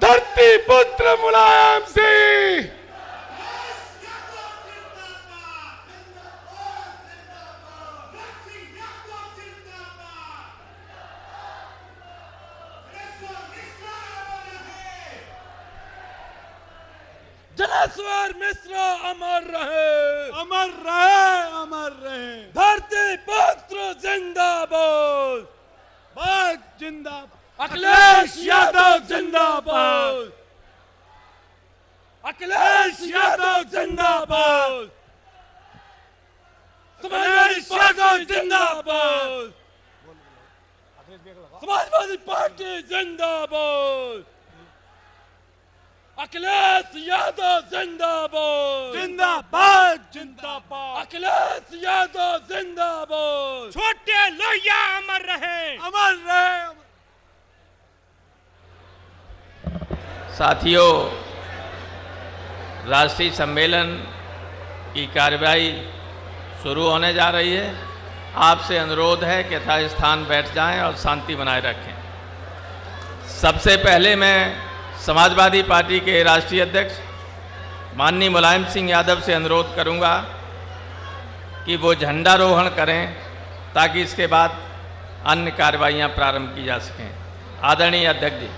धरती पुत्र मुलायम सिंह, जनेश्वर मिश्रा अमर रहे, अमर रहे, अमर रहे। धरती पुत्र जिंदाबाद, बाग जिंदाबाद, अखिलेश यादव जिंदाबाद, अखिलेश यादव जिंदाबाद, समाजवादी पार्टी जिंदाबाद, समाजवादी पार्टी जिंदाबाद, अखिलेश यादव जिंदाबाद, जिंदाबाद, जिंदाबाद, अखिलेश यादव जिंदाबाद, छोटे लोहिया अमर रहे, अमर रहे। साथियों, राष्ट्रीय सम्मेलन की कार्यवाही शुरू होने जा रही है। आपसे अनुरोध है कि यथास्थान बैठ जाएं और शांति बनाए रखें। सबसे पहले मैं समाजवादी पार्टी के राष्ट्रीय अध्यक्ष माननीय मुलायम सिंह यादव से अनुरोध करूंगा कि वो झंडारोहण करें ताकि इसके बाद अन्य कार्रवाइयां प्रारंभ की जा सकें। आदरणीय अध्यक्ष जी।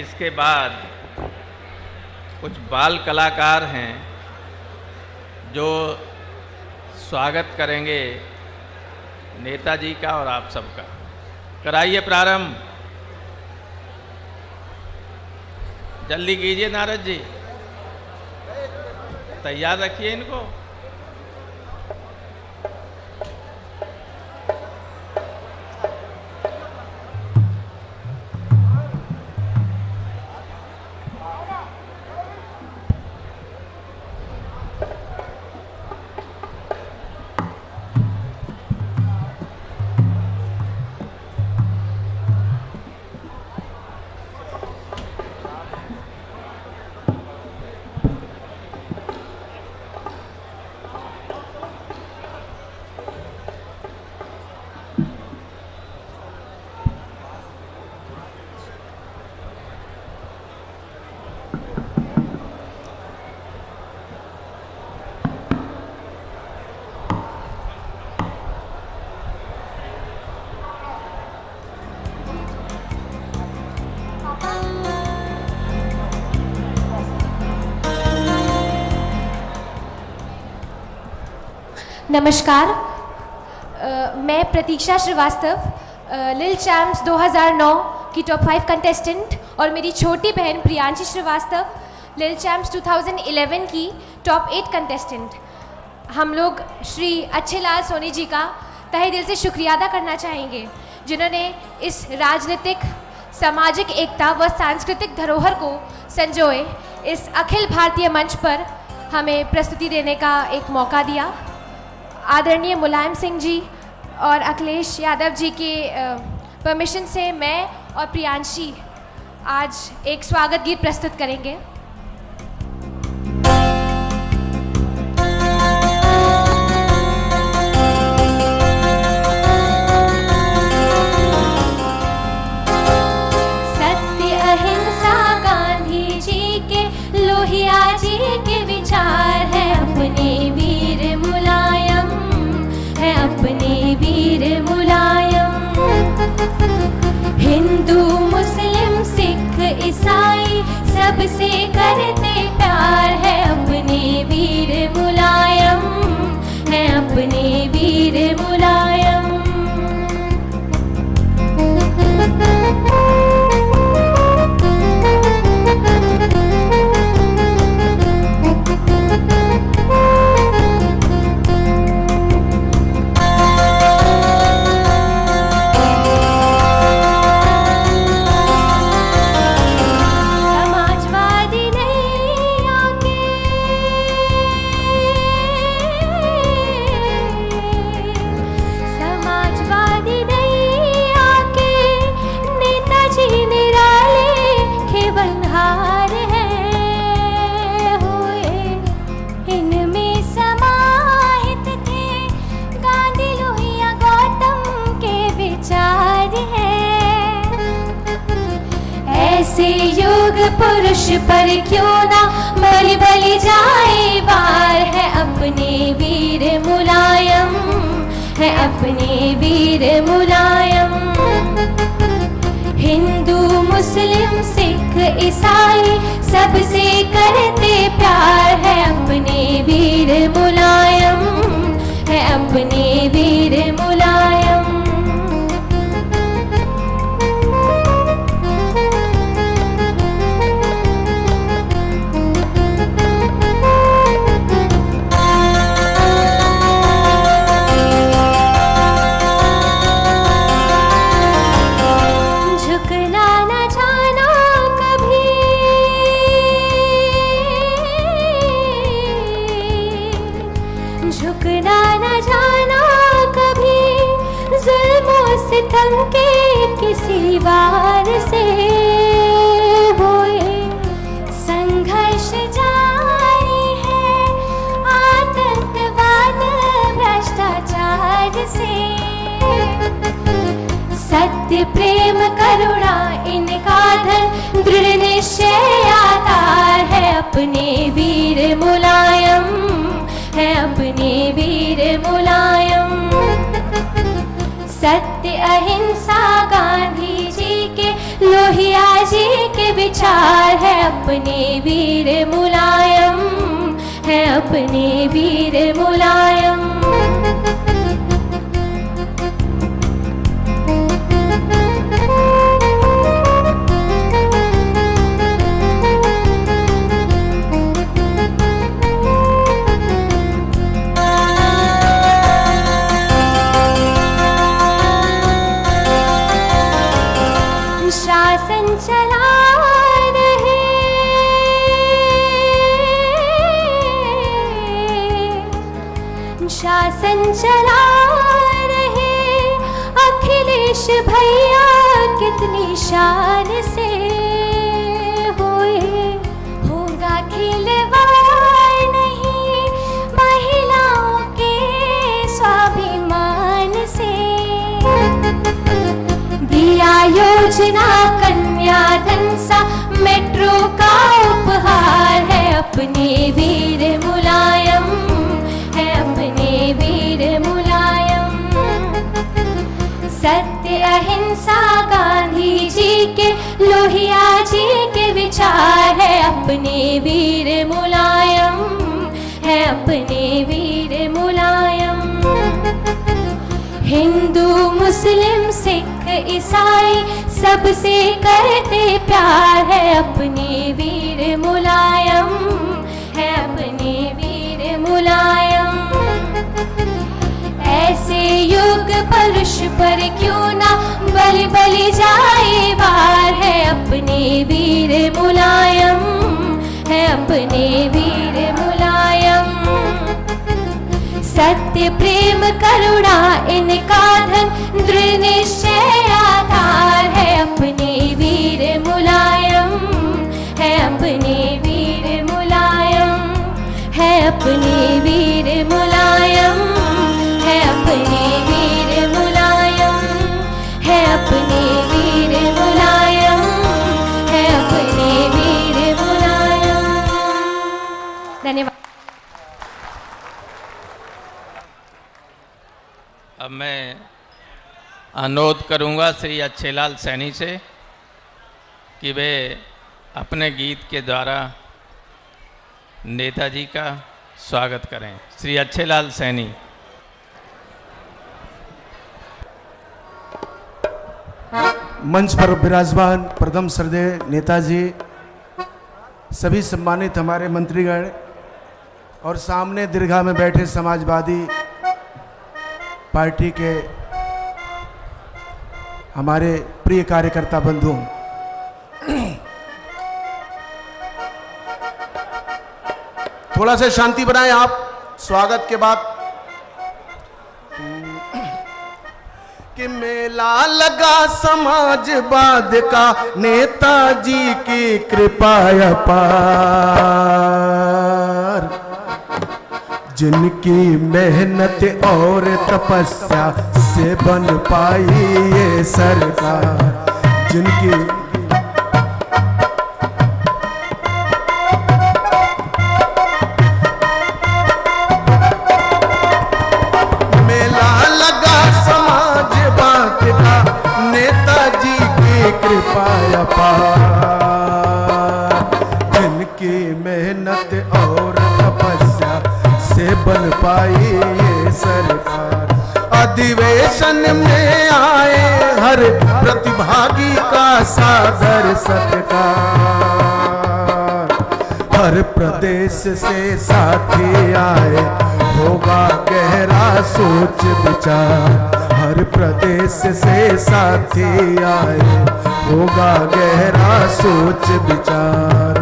इसके बाद कुछ बाल कलाकार हैं जो स्वागत करेंगे नेताजी का और आप सबका। कराइए प्रारंभ, जल्दी कीजिए नारद जी, तैयार रखिए इनको। नमस्कार, मैं प्रतीक्षा श्रीवास्तव, लिल चैम्प्स 2009 की टॉप 5 कंटेस्टेंट, और मेरी छोटी बहन प्रियांशी श्रीवास्तव, लिल चैम्प्स 2011 की टॉप 8 कंटेस्टेंट। हम लोग श्री अच्छेलाल सोनी जी का तहे दिल से शुक्रिया अदा करना चाहेंगे, जिन्होंने इस राजनीतिक, सामाजिक एकता व सांस्कृतिक धरोहर को संजोए इस अखिल भारतीय मंच पर हमें प्रस्तुति देने का एक मौका दिया। आदरणीय मुलायम सिंह जी और अखिलेश यादव जी के परमिशन से मैं और प्रियांशी आज एक स्वागत गीत प्रस्तुत करेंगे। सत्य अहिंसा गांधी जी के, लोहिया जी के विचार है अपने वीर मुलायम, है अपने वीर मुलायम। हिंदू मुस्लिम सिख ईसाई सबसे करते प्यार है अपने वीर मुलायम, है अपने वीर मुलायम। ऐसे युग पुरुष पर क्यों ना बलि बलि जाए वार, है अपने वीर मुलायम, है अपने वीर मुलायम। हिंदू मुस्लिम सिख ईसाई सबसे करते प्यार है अपने वीर मुलायम, है अपने वीर मुलायम। झुकना न जाना कभी जुल्मों सितम के किसी वार से होए। संघर्ष जारी है आतंकवाद भ्रष्टाचार से। सत्य प्रेम करुणा इनका धन दृढ़ निश्चय आधार है अपने वीर मुलायम, है अपने वीर मुलायम। सत्य अहिंसा गांधी जी के, लोहिया जी के विचार है अपने वीर मुलायम, है अपने वीर मुलायम। शासन चला रहे, शासन चला रहे अखिलेश भैया कितनी शान से होए। होगा खिलवाड़ नहीं महिलाओं के स्वाभिमान से। दिया योजना कन्याधन सा मेट्रो का उपहार है अपने वीर मुलायम, है अपने वीर मुलायम। सत्य अहिंसा गांधी जी के लोहिया जी के विचार है अपने वीर मुलायम, है अपने वीर मुलायम। हिंदू मुस्लिम सिख ईसाई सबसे करते प्यार है अपने वीर मुलायम, है अपने वीर मुलायम। ऐसे युग पुरुष पर क्यों ना बलि बलि जाए वार है अपने वीर मुलायम, है अपने वीर मुलायम। सत्य प्रेम करुणा इनका धन दृढ़ निश्चय आधार है अपने वीर मुलायम, है अपने वीर मुलायम, है अपने वीर मुलायम, है अपने वीर मुलायम, है अपने वीर मुलायम, है अपने वीर मुलायम। धन्यवाद। अब मैं अनुरोध करूंगा श्री अच्छेलाल सैनी से कि वे अपने गीत के द्वारा नेताजी का स्वागत करें। श्री अच्छेलाल सैनी। मंच पर विराजमान प्रथम श्रद्धेय नेताजी, सभी सम्मानित हमारे मंत्रीगण और सामने दीर्घा में बैठे समाजवादी पार्टी के हमारे प्रिय कार्यकर्ता बंधु, थोड़ा सा शांति बनाएं आप स्वागत के बाद। कि मेला लगा समाजवाद का नेताजी की कृपा अपार, जिनकी मेहनत और तपस्या से बन पाई ये सरकार, जिनकी मेला लगा समाजवाद का नेताजी की कृपा अपार, जिनकी मेहनत और तपस्या से बन पाई ये सरकार। अधिवेशन में आए हर प्रतिभागी का सादर सत्कार, हर प्रदेश से साथी आए होगा गहरा सोच विचार, हर प्रदेश से साथी आए होगा गहरा सोच विचार।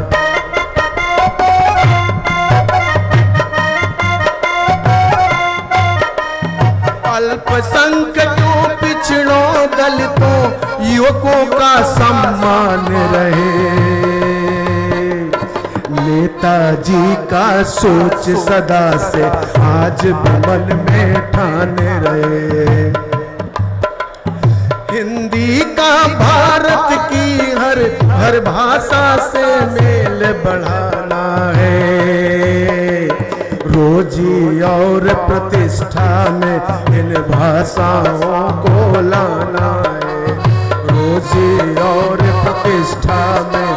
अल्पसंख्यकों पिछड़ों दलितों युवकों का सम्मान रहे, नेताजी का सोच सदा से आज भी मन में ठाने रहे। हिंदी का भारत की हर भाषा से मेल बढ़ाना है, रोजी और प्रतिष्ठा में इन भाषाओं को लाना है, रोजी और प्रतिष्ठा में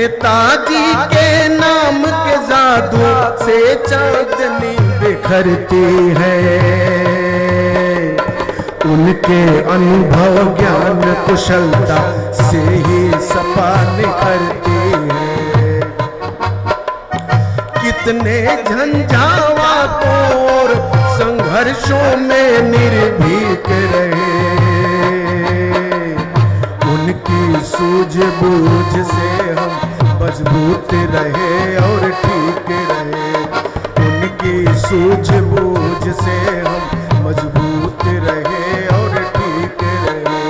नेताजी के नाम के जादू से चांदनी बिखरती है, उनके अनुभव ज्ञान कुशलता से ही सपा निखरती है। कितने झंझावातों और संघर्षों में निर्भीक रहे, उनकी सूझबूझ से हम मजबूत रहे और ठीक रहे, उनकी सूझबूझ से हम मजबूत रहे और ठीक रहे।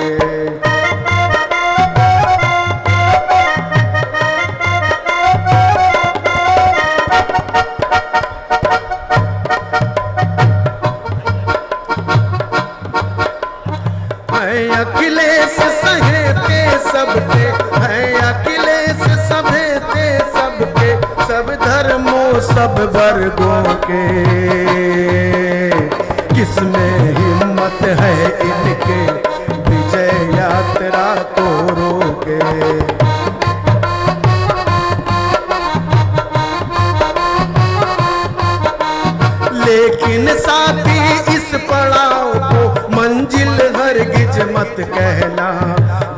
अखिलेश सहेते सबके, है अखिलेश सहेते सबके, सब धर्मों सब वर्गों के, किसमें हिम्मत है इनके विजय यात्रा को रोके। लेकिन साथी इस पड़ाव को मंजिल हरगिज मत कहना,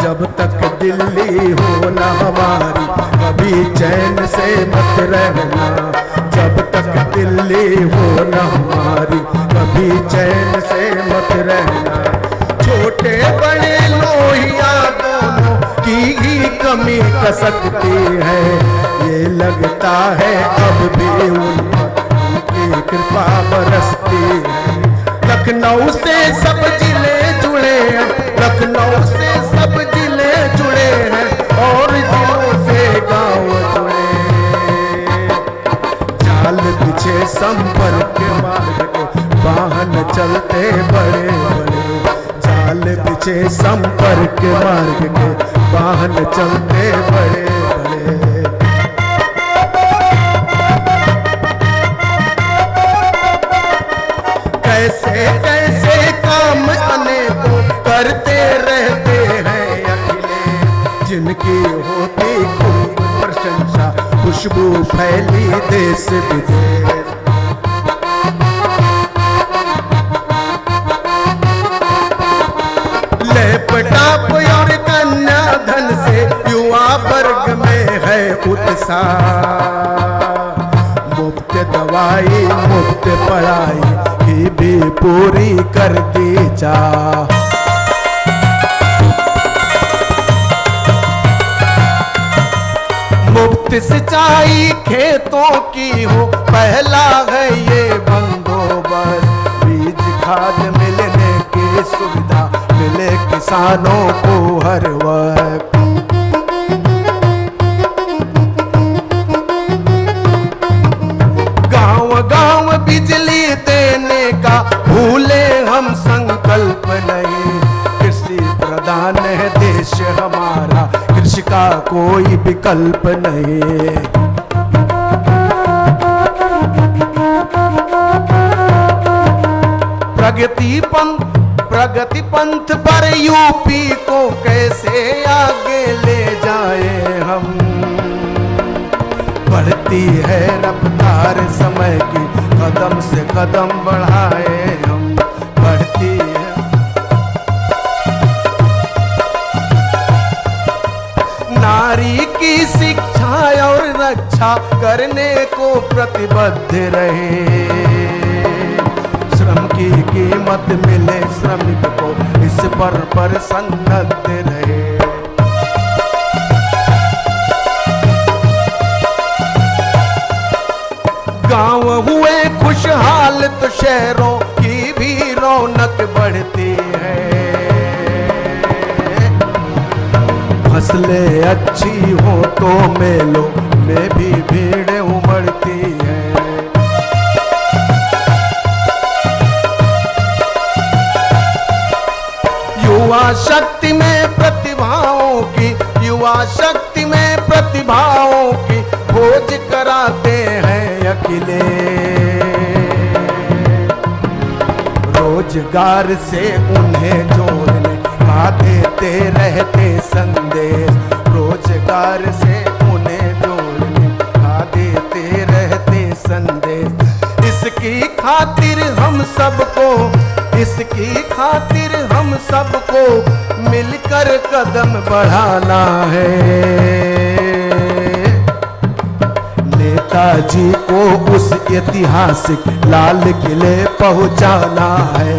जब तक दिल्ली हो न हमारी कभी चैन से मत रहना, जब तक दिल्ली हो न हमारी कभी चैन से मत रहना। छोटे बड़े लोहिया दोनों की ही कमी कसकती है, ये लगता है अब भी उनकी कृपा बरसती है। लखनऊ से सब जिले जुड़े हैं, लखनऊ से सब जिले जुड़े हैं और जिलों से गांव जुड़े। जाल बिछे संपर्क मार्ग के वाहन चलते बड़े बड़े, जाल बिछे संपर्क मार्ग के वाहन चलते बड़े बड़े। कैसे कैसे काम अनेकों करते रहते हैं अखिलेश, जिनकी होती खूब प्रशंसा खुशबू फैली देश विदेश। लैपटॉप और कन्या धन से युवा वर्ग में है उत्साह, मुफ्त दवाई मुफ्त पढ़ाई की भी पूरी कर दी चाह। मुफ्त सिंचाई खेतों की हो पहला है ये बंदोबस्त, बीज खाद मिलने की सुविधा मिले किसानों को हर वक्त। गांव गांव बिजली देने का भूले हम संकल्प नहीं, कृषि प्रधान है देश हमारा, कृषि का कोई विकल्प नहीं। प्रगति पंथ पर यूपी को कैसे आगे ले जाए हम, बढ़ती है रफ्तार समय की कदम से कदम बढ़ाए हम, बढ़ती है। नारी की शिक्षा और रक्षा करने को प्रतिबद्ध रहे, श्रम की कीमत मिले श्रमिक को इस पर सन्नद्ध रहे। गांव हुए खुशहाल तो शहरों की भी रौनक बढ़ती है, फसलें अच्छी हो तो मेलों में भी भीड़ उमड़ती है। युवा शक्ति में प्रतिभाओं की, युवा शक्ति में प्रतिभाओं की खोज कराते हैं अखिलेश, रोजगार से उन्हें जोड़ने का देते रहते संदेश, रोजगार से उन्हें खातिर हम सबको, इसकी खातिर हम सबको मिलकर कदम बढ़ाना है। नेताजी को उस ऐतिहासिक लाल किले पहुंचाना है।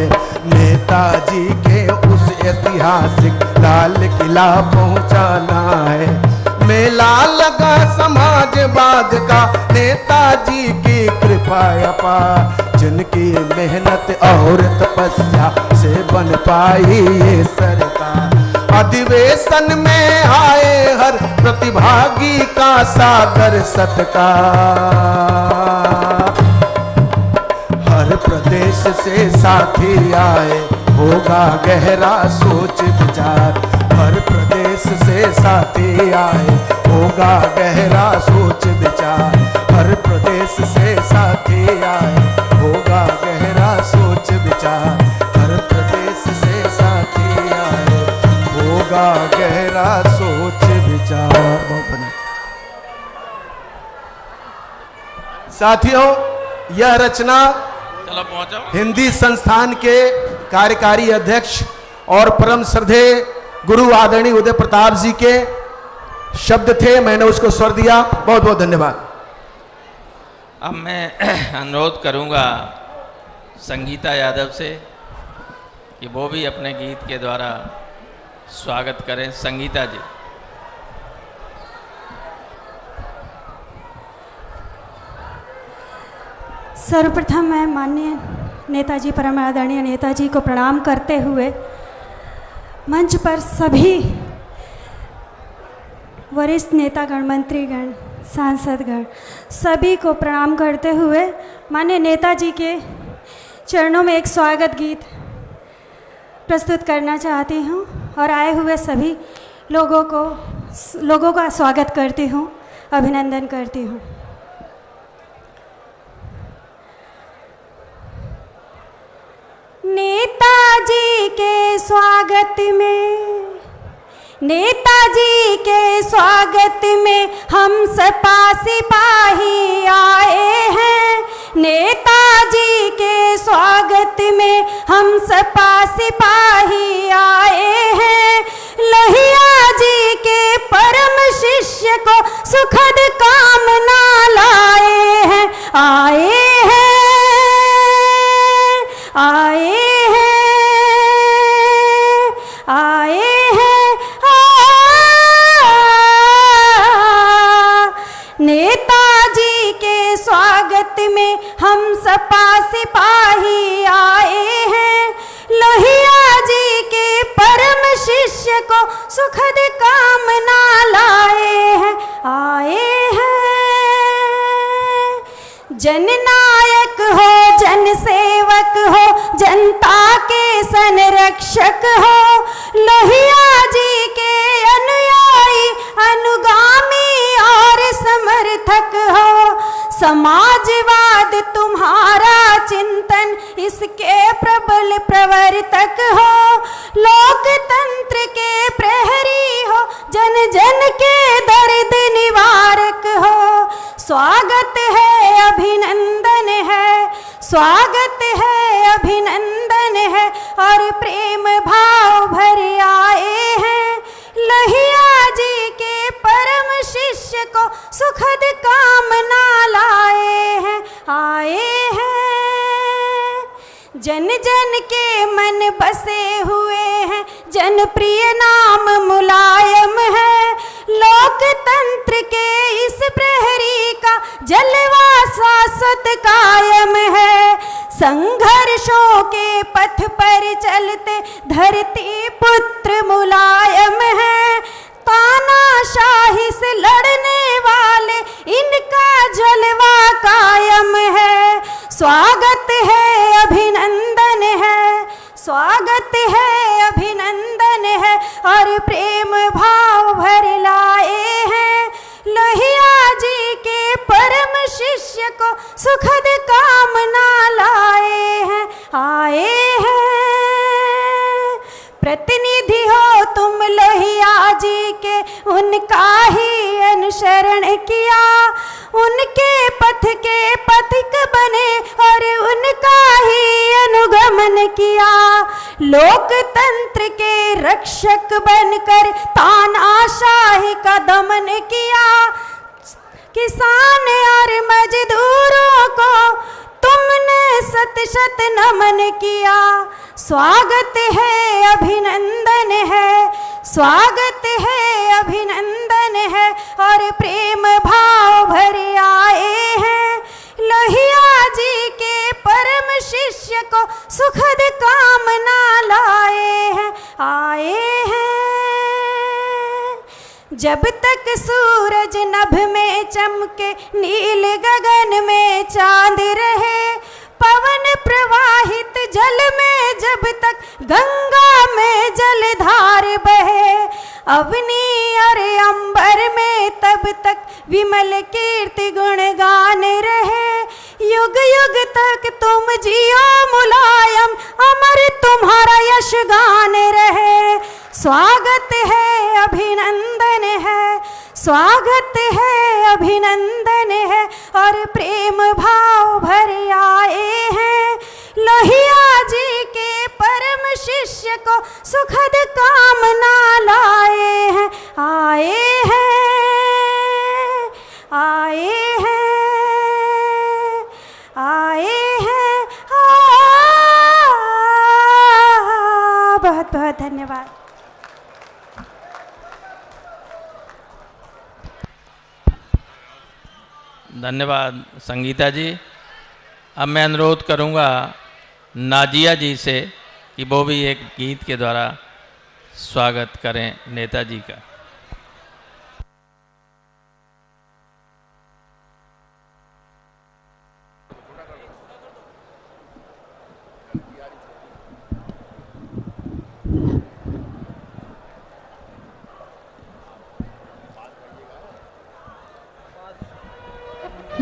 नेताजी के उस ऐतिहासिक लाल किला पहुंचाना है। मेला लगा समाजवाद का, नेताजी की कृपा अपार, जिनकी मेहनत और तपस्या से बन पाई ये सरकार। अधिवेशन में आए हर प्रतिभागी का सादर सत्कार। हर प्रदेश से साथी आए, होगा गहरा सोच विचार। हर प्रदेश से साथी आए, होगा गहरा सोच विचार। हर प्रदेश से साथी आए, होगा गहरा सोच विचार। हर प्रदेश से साथी आए, होगा गहरा सोच विचार। साथियों, यह रचना चलो पहुंचो। हिंदी संस्थान के कार्यकारी अध्यक्ष और परम श्रद्धेय गुरु आदरणीय उदय प्रताप जी के शब्द थे, मैंने उसको स्वर दिया। बहुत बहुत धन्यवाद। अब मैं अनुरोध करूंगा संगीता यादव से कि वो भी अपने गीत के द्वारा स्वागत करें। संगीता जी। सर्वप्रथम मैं माननीय नेताजी, परम आदरणीय नेताजी को प्रणाम करते हुए मंच पर सभी वरिष्ठ नेतागण, मंत्रीगण, सांसदगण सभी को प्रणाम करते हुए माननीय नेताजी के चरणों में एक स्वागत गीत प्रस्तुत करना चाहती हूँ और आए हुए सभी लोगों का स्वागत करती हूँ, अभिनंदन करती हूँ। नेताजी के स्वागत में, नेताजी के स्वागत में हम सपा सिपाही आए हैं। नेताजी के स्वागत में हम सपा सिपाही आए हैं। लोहिया जी के परम शिष्य को सुखद कामना लाए हैं। आए हैं, आए हैं, आए हैं। नेताजी के स्वागत में हम सपा सिपाही आए हैं। लोहिया जी के परम शिष्य को सुखद कामना लाए हैं। आए हैं। जननायक हो, जनसेवक हो, जनता के संरक्षक हो, लोहिया जी के अनुयायी, अनुगामी और समर्थक हो। समाजवाद तुम्हारा चिंतन, इसके प्रबल प्रवर्तक हो। लोकतंत्र के प्रहरी हो, जन जन के दर्द निवारक हो। स्वागत है, अभिनंदन है, स्वागत है, अभिनंदन है और प्रेम भाव भर आए हैं। लोहिया जी के परम शिष्य को सुखद कामना लाए हैं। आए हैं। जन जन के मन बसे हुए हैं, जनप्रिय नाम मुलायम है। लोकतंत्र के इस प्रहरी का जलवा शाश्वत कायम है। संघर्षों के पथ पर चलते धरती पुत्र मुलायम है। तानाशाही से लड़ने वाले इनका जलवा कायम है। स्वागत है, अभिनंदन है, स्वागत है, अभिनंदन है और प्रेम भाव भर लाए हैं। लोहिया जी के परम शिष्य को सुखद कामना लाए हैं। आए हैं। प्रतिनिधि हो तुम लोहिया जी के, उनका ही अनुसरण किया, उनके पथ के पथिक बने और उनका ही अनुगमन किया। लोकतंत्र के रक्षक बनकर तानाशाही का दमन किया। किसान और मजदूरों को तुमने सत सत नमन किया। स्वागत है अभिनंदन है, स्वागत है अभिनंदन है और प्रेम भाव भरे आए हैं। लोहिया जी के परम शिष्य को सुखद कामना लाए हैं, आए हैं। जब तक सूरज नभ में चमके, नील गगन में चांद रहे, पवन प्रवाहित जल में जब तक गंगा में जलधार बहे, अवनी और अंबर में तब तक विमल कीर्ति गुणगान रहे। युग युग तक तुम जियो मुलायम, अमर तुम्हारा यश गान रहे। स्वागत है अभिनंदन है, स्वागत है अभिनंदन है और प्रेम भाव भरे आए हैं। लोहिया जी के परम शिष्य को सुखद कामना लाए हैं, आए हैं, आए हैं, आए हैं। बहुत बहुत धन्यवाद। धन्यवाद संगीता जी। अब मैं अनुरोध करूंगा नाजिया जी से कि वो भी एक गीत के द्वारा स्वागत करें नेताजी का।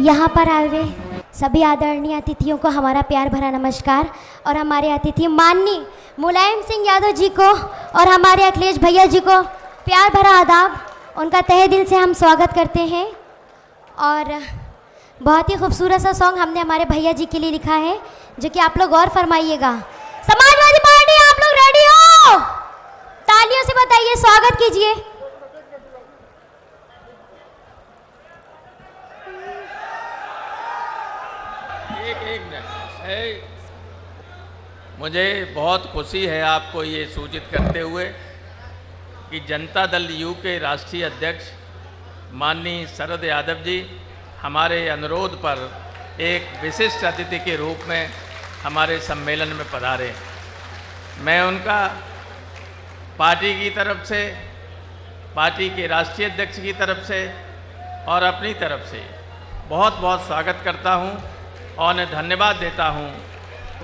यहाँ पर आए हुए सभी आदरणीय अतिथियों को हमारा प्यार भरा नमस्कार। और हमारे अतिथि माननीय मुलायम सिंह यादव जी को और हमारे अखिलेश भैया जी को प्यार भरा आदाब। उनका तहे दिल से हम स्वागत करते हैं। और बहुत ही खूबसूरत सा सॉन्ग हमने हमारे भैया जी के लिए लिखा है, जो कि आप लोग और फरमाइएगा। समाजवादी पार्टी, आप लोग रेडी हो? तालियों से बताइए, स्वागत कीजिए। मुझे बहुत खुशी है आपको ये सूचित करते हुए कि जनता दल यू के राष्ट्रीय अध्यक्ष माननीय शरद यादव जी हमारे अनुरोध पर एक विशिष्ट अतिथि के रूप में हमारे सम्मेलन में पधारे। मैं उनका पार्टी की तरफ से, पार्टी के राष्ट्रीय अध्यक्ष की तरफ से और अपनी तरफ से बहुत बहुत स्वागत करता हूं और उन्हें धन्यवाद देता हूं।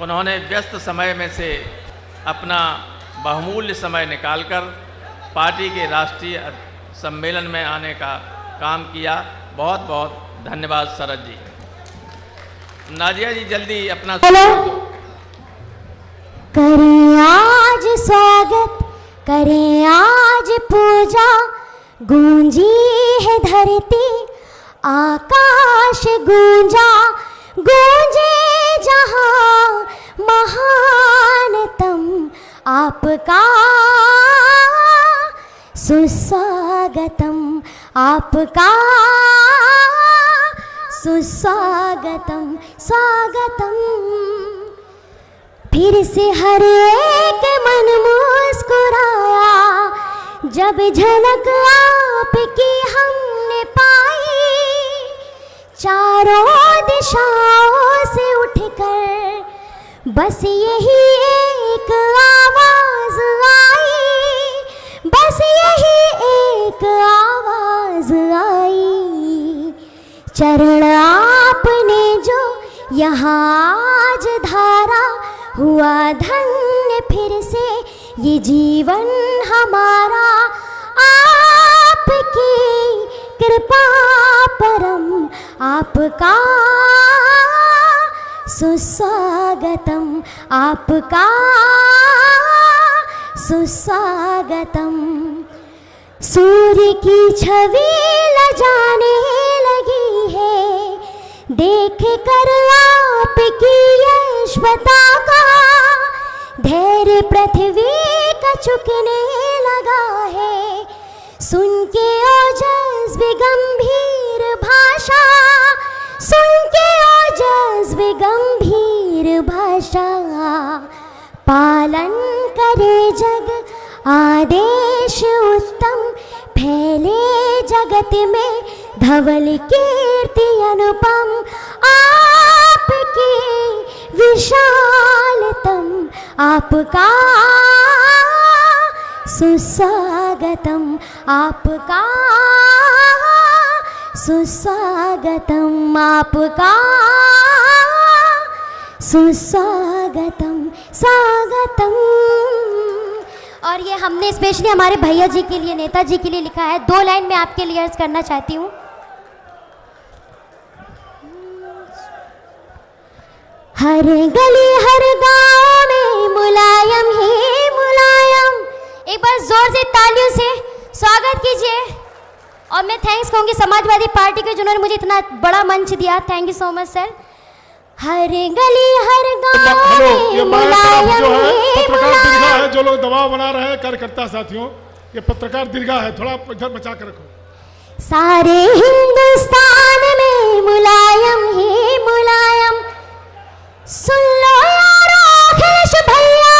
उन्होंने व्यस्त समय में से अपना बहुमूल्य समय निकालकर पार्टी के राष्ट्रीय सम्मेलन में आने का काम किया। बहुत बहुत धन्यवाद शरद जी। नाजिया जी जल्दी अपना करें आज स्वागत, करें आज पूजा, गूंजी है धरती आकाश गूंजा, गूंजे जहां महानतम आपका सुस्वागतम, आपका सुस्वागतम, स्वागतम। फिर से हर एक मन मुस्कुराया जब झलक आपकी हमने पाई। चारों दिशाओं से उठकर बस यही एक आवाज आई, बस यही एक आवाज आई। चरण आपने जो यहाँ आज धारा, हुआ धन्य फिर से ये जीवन हमारा। आपकी कृपा परम, आपका सुस्वागतम, आपका सुस्वागतम। सूर्य की छवि लजाने लगी है देख कर आपकी यशवता का धैर्य पृथ्वी का झुकने लगा है। सुन के ओजस भी गंभीर भाषा, सुन के ओजस भी गंभीर भाषा, पालन करे जग आदेश उत्तम, फैले जगत में धवल कीर्ति अनुपम। आपकी विशालतम, आपका सुस्वागतम, आपका सुस्वागतम, आपका सुस्वागतम, स्वागतम। और ये हमने स्पेशली हमारे भैया जी के लिए, नेताजी के लिए लिखा है। 2 लाइन में आपके लिए अर्ज करना चाहती हूँ। हर गली हर गांव में मुलायम ही मुलायम। एक बार जोर से तालियों से स्वागत कीजिए। और मैं थैंक्स कहूँगी समाजवादी पार्टी के जिन्होंने मुझे इतना बड़ा मंच दिया। Thank you so much sir. हर गली हर गांव में मुलायम ही मुलायम। जो लोग दबाव बना रहे हैं कार्यकर्ता साथियों, ये पत्रकार दीर्घा है, थोड़ा इधर बचा कर रखो। सारे हिंदुस्तान में मुलायम ही मुलायम। सुन लो यारो अखिलेश भैया,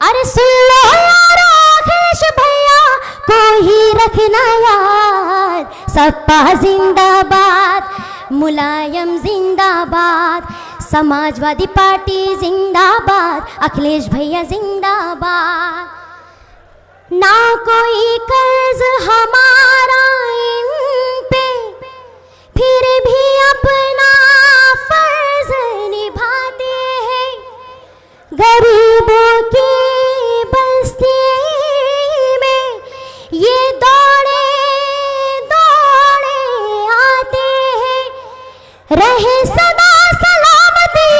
अरे सुन लो यारो अखिलेश भैया, को ही रखना याद। सपा जिंदाबाद, मुलायम जिंदाबाद, समाजवादी पार्टी जिंदाबाद, अखिलेश भैया जिंदाबाद। ना कोई कर्ज हमारा इन पे, फिर भी अपना फर्ज निभाते हैं। गरीबों की बस्ती में ये दौड़े दौड़े आते हैं। रहे सदा सलामती।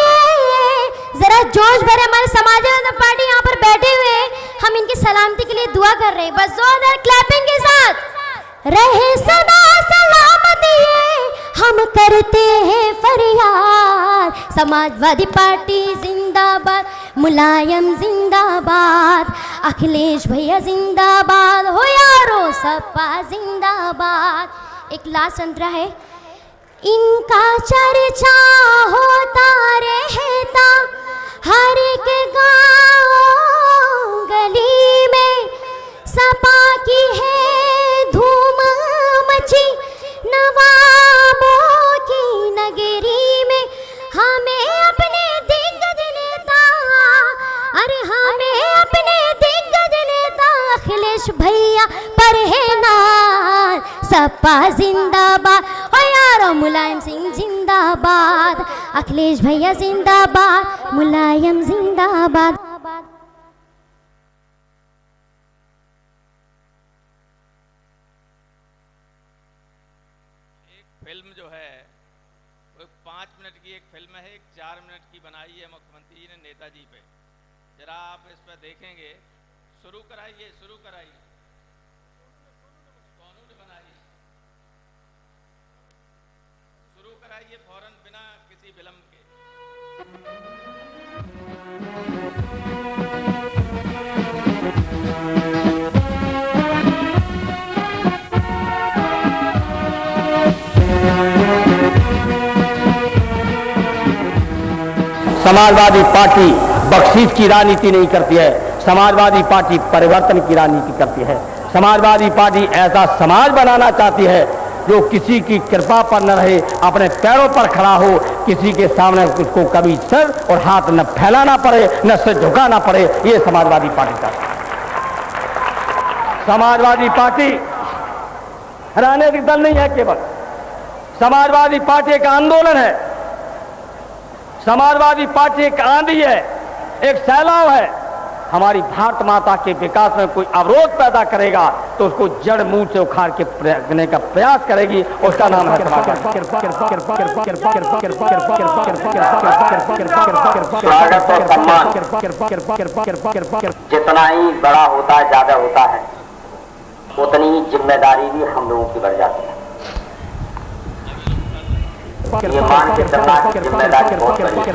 जरा जोश भरे हमारे समाजवादी पार्टी यहाँ पर बैठे हुए, हम इनकी सलामती के लिए दुआ कर रहे हैं। बस जोरदार क्लैपिंग के साथ। रहे सदा सलामती, हम करते हैं फरियाद। समाजवादी पार्टी जिंदाबाद, मुलायम जिंदाबाद, अखिलेश भैया जिंदाबाद, हो यारो सपा जिंदाबाद। एक लास्ट अंतरा है। इनका चर्चा होता रहता हर एक गाँव गली में। सपा की है धूम मची नवाबों की नगरी में। हमें अपने दिग्गज नेता, अरे हमें अपने दिग्गज नेता अखिलेश भैया पर है नाज। सपा जिंदाबाद, ओ यारो मुलायम सिंह जिंदाबाद, अखिलेश भैया जिंदाबाद, मुलायम जिंदाबाद। फिल्म जो है वो 5 मिनट की एक फिल्म है, एक 4 मिनट की बनाई है मुख्यमंत्री जी ने नेताजी पे। जरा आप इस पर देखेंगे। शुरू कराइए, शुरू कराइए। कौनों ने बनाई, शुरू कराइए फौरन बिना किसी विलंब के। समाजवादी पार्टी बख्शीश की राजनीति नहीं करती है, समाजवादी पार्टी परिवर्तन की राजनीति करती है। समाजवादी पार्टी ऐसा समाज बनाना चाहती है जो किसी की कृपा पर न रहे, अपने पैरों पर खड़ा हो, किसी के सामने उसको कभी सर और हाथ न फैलाना पड़े, न सिर झुकाना पड़े। ये समाजवादी पार्टी का। समाजवादी पार्टी राजनीतिक दल नहीं है केवल, समाजवादी पार्टी एक आंदोलन है। समाजवादी पार्टी एक आंधी है, एक सैलाब है। हमारी भारत माता के विकास में कोई अवरोध पैदा करेगा तो उसको जड़ मूल से उखाड़ के फेंकने का प्रयास करेगी। उसका नाम है स्वागत और सम्मान। जितना ही बड़ा होता है, ज्यादा होता है, उतनी ही जिम्मेदारी भी हम लोगों की बढ़ जाती है। ये मान के चलना की जिम्मेदारी बहुत बड़ी है।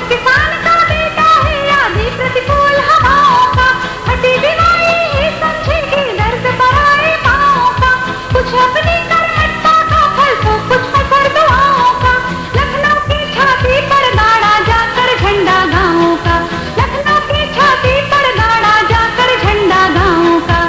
किसान का बेटा है आदि प्रतिकूल हवाओं का, हटी बीमारी ही समझेगी दर्द पराए पाँव का, कुछ अपनी कर्मठता का फल तो कुछ असर दुआओं का, लखनऊ की छाती पर गाड़ा जाकर झंडा गाँव का, लखनऊ की छाती पर गाड़ा जाकर झंडा गाँव का,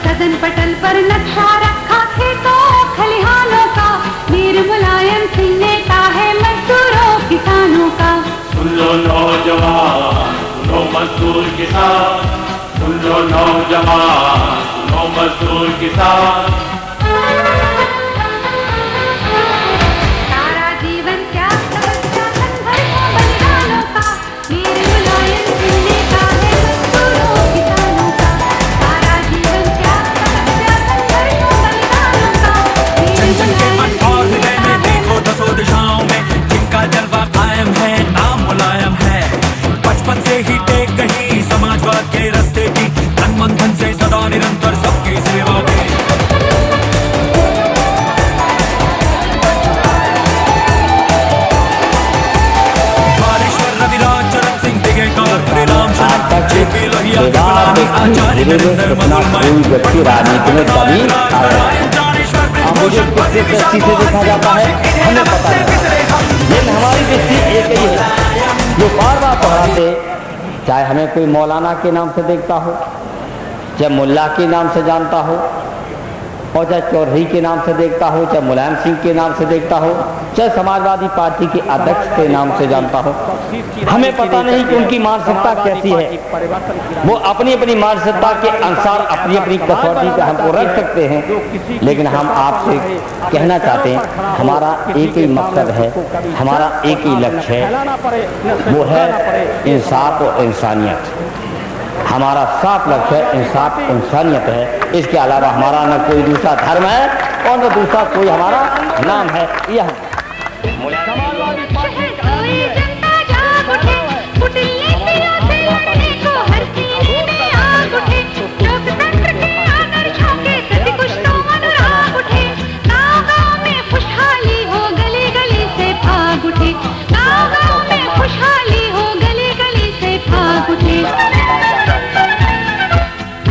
सदन पटल पर नक्शा रखा खेतों खलिहानों का, वीर मुलायम सिंह ने कहा है मजदूरों किसानों का। सुन लो नौजवान सुनो मजदूर किसान, सुन लो नौजवान सुनो मजदूर किसान। सारा जीवन त्याग तपस्या संघर्षों बलिदानों का, वीर मुलायम सिंह ने कहा है मजदूरों किसानों का, सारा जीवन त्याग तपस्या संघर्षों बलिदानों का, वीर मुलायम और हृदय में देखो दसों दिशाओं में जिनका जलवा कायम है, नाम मुलायम है। बचपन से ही टेक कहीं समाजवाद के रास्ते की, तन मन धन से सदा निरंतर सबकी सेवा में। बालेश्वर रविराज चरण सिंह दिगेकर हरिराम शरण जेपी लोहिया के गुलामी आचार्य नरेंद्र मधुरमय व्यक्ति राजनीति में कभी मुझे किस दृष्टि से देखा जाता है हमें पता नहीं, लेकिन हमारी दृष्टि एक ही है जो बार बार पढ़ाते, चाहे हमें कोई मौलाना के नाम से देखता हो, चाहे मुल्ला के नाम से जानता हो, और चाहे चौधरी के नाम से देखता हो, चाहे मुलायम सिंह के नाम से देखता हो, चाहे समाजवादी पार्टी के अध्यक्ष के नाम से जानता हो, हमें पता नहीं कि उनकी मानसिकता कैसी है। वो अपनी अपनी मानसिकता के अनुसार अपनी अपनी कसौटी पे हमको रख सकते हैं, लेकिन हम आपसे कहना चाहते हैं हमारा एक ही मकसद है, हमारा एक ही लक्ष्य है, वो है इंसाफ और इंसानियत। हमारा साफ लक्ष्य है इंसाफ इंसानियत है, इसके अलावा हमारा न कोई दूसरा धर्म है और न दूसरा कोई हमारा नाम है। यह खुशहाली हो गली गली से भाग उठे, गाँव गाँव में खुशहाली हो गली गली से भाग उठे,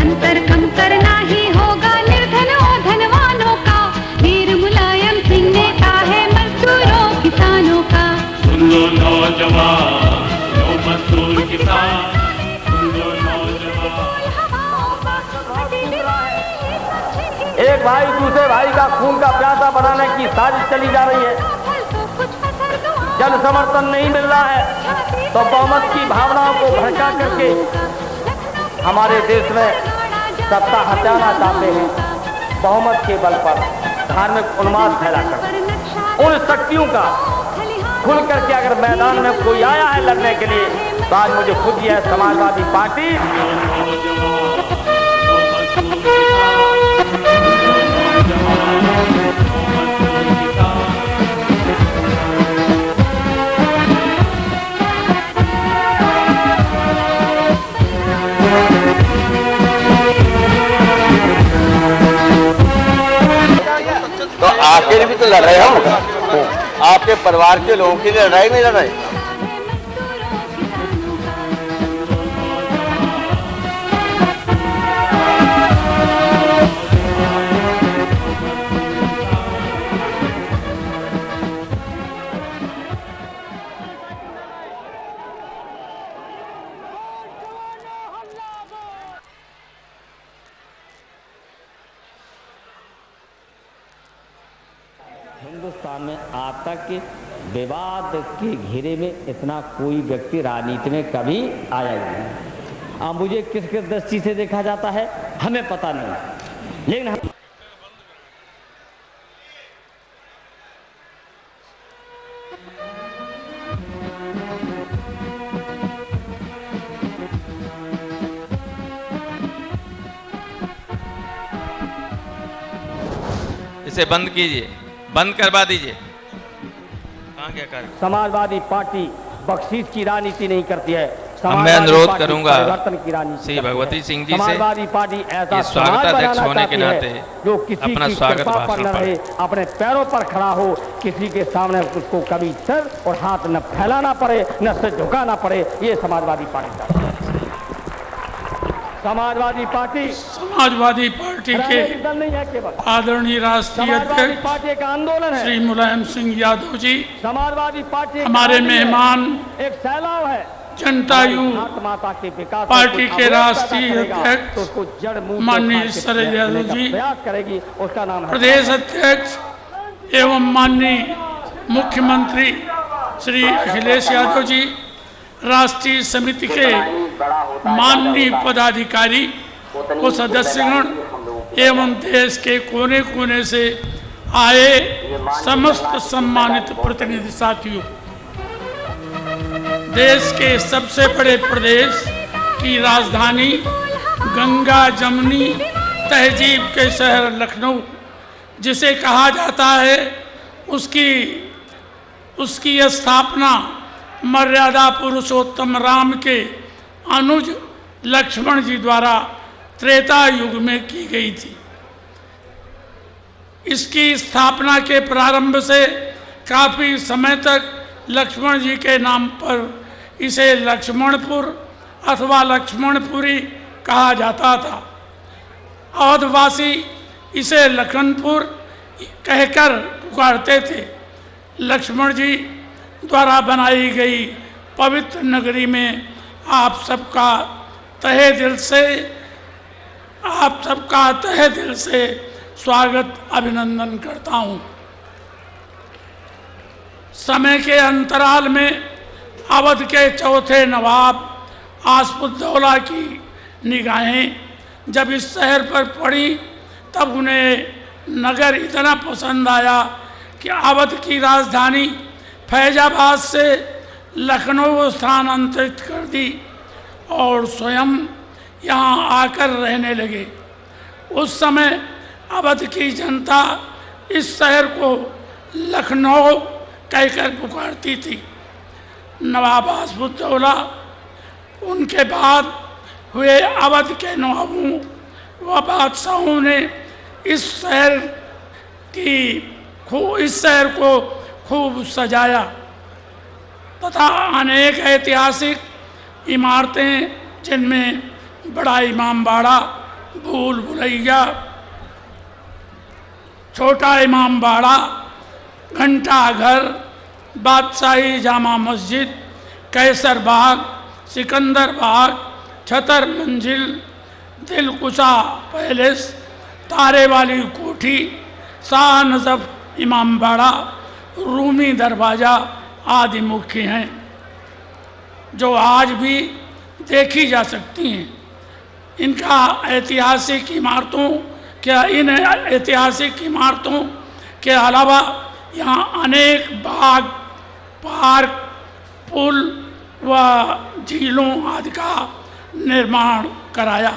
अंतर कम करना ही होगा निर्धन और धनवानों का, वीर मुलायम सिंह ने कहा है मजदूरों किसानों का। सुन लो नौजवान सुनो मजदूर किसान, सुन लो नौजवान। एक भाई दूसरे भाई का खून का प्यासा बनाने की साजिश चली जा रही है। जन समर्थन नहीं मिल रहा है तो बहुमत की भावनाओं को भड़का करके हमारे देश में सत्ता हटाना चाहते हैं। बहुमत के बल पर धार्मिक उन्माद फैलाकर उन शक्तियों का खुल करके अगर मैदान में कोई आया है लड़ने के लिए, तो आज मुझे खुद ही है समाजवादी पार्टी तो आपके लिए भी तो लड़ रहे हम, आपके परिवार के लोगों के लिए लड़ाई नहीं लड़ रहे। हिंदुस्तान में आज तक विवाद के घेरे में इतना कोई व्यक्ति राजनीति में कभी आया ही नहीं। अब मुझे किस किस दृष्टि से देखा जाता है हमें पता नहीं, लेकिन इसे बंद कीजिए, बंद करवा दीजिए। कहाँ क्या कर? समाजवादी पार्टी बख्शीश की राजनीति नहीं करती है, मैं अनुरोध करूंगा परिवर्तन की राजनीति श्री करती है। भगवती सिंह जी से समाजवादी पार्टी ऐसा कि स्वागताध्यक्ष समाज होने के बनाना नाते चाहती है जो किसी अपना की स्वागत कृपा पर भाषण न रहे, अपने पैरों पर खड़ा हो, किसी के सामने उसको कभी सर और हाथ न फैलाना पड़े, न सिर झुकाना पड़े। ये समाजवादी पार्टी चाहती है। समाजवादी पार्टी के दल नहीं है केवल, आदरणीय राष्ट्रीय समाजवादी अध्यक्ष पार्टी एक आंदोलन है। श्री मुलायम सिंह यादव जी, समाजवादी पार्टी एक हमारे आंदोलन है, मेहमान एक सैलाब है। जनतायु माता के विकास पार्टी के राष्ट्रीय तो अध्यक्ष उसको जड़ मूल माननीय शरद यादव जी, प्रयास करेगी, उसका नाम है प्रदेश अध्यक्ष एवं माननीय मुख्यमंत्री श्री अखिलेश यादव जी, राष्ट्रीय समिति के माननीय पदाधिकारी व सदस्यगण एवं देश के कोने कोने से आए समस्त सम्मानित प्रतिनिधि साथियों, देश के सबसे बड़े प्रदेश की राजधानी गंगा जमुनी तहजीब के शहर लखनऊ जिसे कहा जाता है, उसकी स्थापना मर्यादा पुरुषोत्तम राम के अनुज लक्ष्मण जी द्वारा त्रेता युग में की गई थी। इसकी स्थापना के प्रारंभ से काफ़ी समय तक लक्ष्मण जी के नाम पर इसे लक्ष्मणपुर अथवा लक्ष्मणपुरी कहा जाता था। अवधवासी इसे लखनपुर कहकर पुकारते थे। लक्ष्मण जी द्वारा बनाई गई पवित्र नगरी में आप सबका तहे दिल से स्वागत अभिनंदन करता हूँ। समय के अंतराल में अवध के चौथे नवाब आसफुद्दौला की निगाहें जब इस शहर पर पड़ी तब उन्हें नगर इतना पसंद आया कि अवध की राजधानी फैजाबाद से लखनऊ स्थानांतरित कर दी और स्वयं यहाँ आकर रहने लगे। उस समय अवध की जनता इस शहर को लखनऊ कहकर पुकारती थी। नवाब आसफुद्दौला उनके बाद हुए अवध के नवाबों व बादशाहों ने इस शहर को खूब सजाया तथा अनेक ऐतिहासिक इमारतें जिनमें बड़ा इमामबाड़ा, भूल भुलैया, छोटा इमामबाड़ा, घंटा घर, बादशाही जामा मस्जिद, कैसर बाग, सिकंदर बाग, छतर मंजिल, दिलकुशा पैलेस, तारे वाली कोठी, शाह नजफ इमामबाड़ा, रूमी दरवाज़ा आदि मुख्य हैं जो आज भी देखी जा सकती हैं। इन ऐतिहासिक इमारतों के अलावा यहाँ अनेक बाग, पार्क, पुल व झीलों आदि का निर्माण कराया।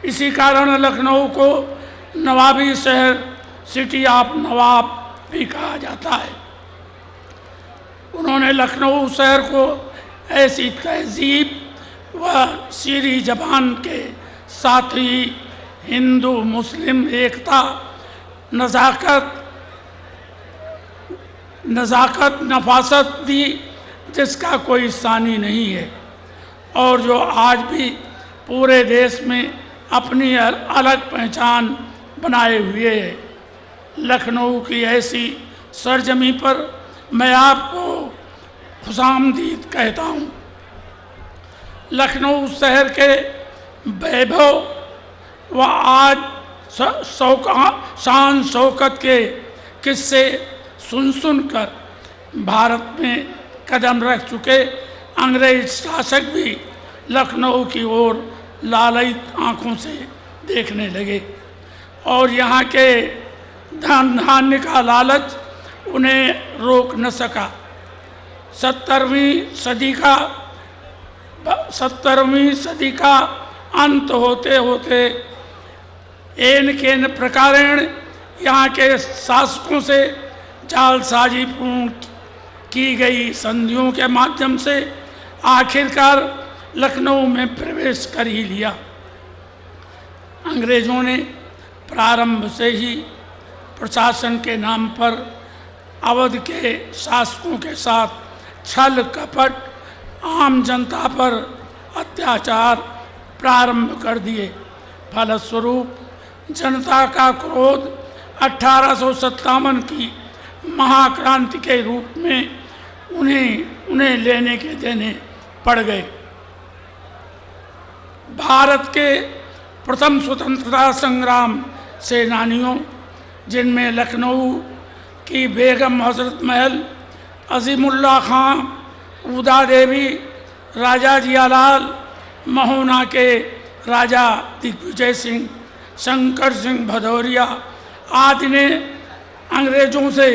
इसी कारण लखनऊ को नवाबी शहर, सिटी ऑफ नवाब भी कहा जाता है। उन्होंने लखनऊ शहर को ऐसी तहजीब व शीरी जबान के साथ ही हिंदू मुस्लिम एकता, नज़ाकत नफासत दी जिसका कोई सानी नहीं है और जो आज भी पूरे देश में अपनी अलग पहचान बनाए हुए है। लखनऊ की ऐसी सरजमी पर मैं आपको खुशामदीद कहता हूँ। लखनऊ शहर के वैभव व आज शान शौकत के किस्से सुन कर भारत में कदम रख चुके अंग्रेज शासक भी लखनऊ की ओर लालयित आँखों से देखने लगे और यहाँ के धन धान्य का लालच उन्हें रोक न सका। 17वीं सदी का अंत होते होते एन केन प्रकारेण यहाँ के शासकों से जालसाजी पूर्ण की गई संधियों के माध्यम से आखिरकार लखनऊ में प्रवेश कर ही लिया। अंग्रेज़ों ने प्रारंभ से ही प्रशासन के नाम पर अवध के शासकों के साथ छल कपट, आम जनता पर अत्याचार प्रारंभ कर दिए। फलस्वरूप जनता का क्रोध 1857 की महाक्रांति के रूप में उन्हें लेने के देने पड़ गए। भारत के प्रथम स्वतंत्रता संग्राम सेनानियों, जिनमें लखनऊ की बेगम हजरत महल, अजीमुल्ला खां, उदा देवी, राजा जियालाल, महोना के राजा दिग्विजय सिंह, शंकर सिंह भदौरिया आदि ने अंग्रेज़ों से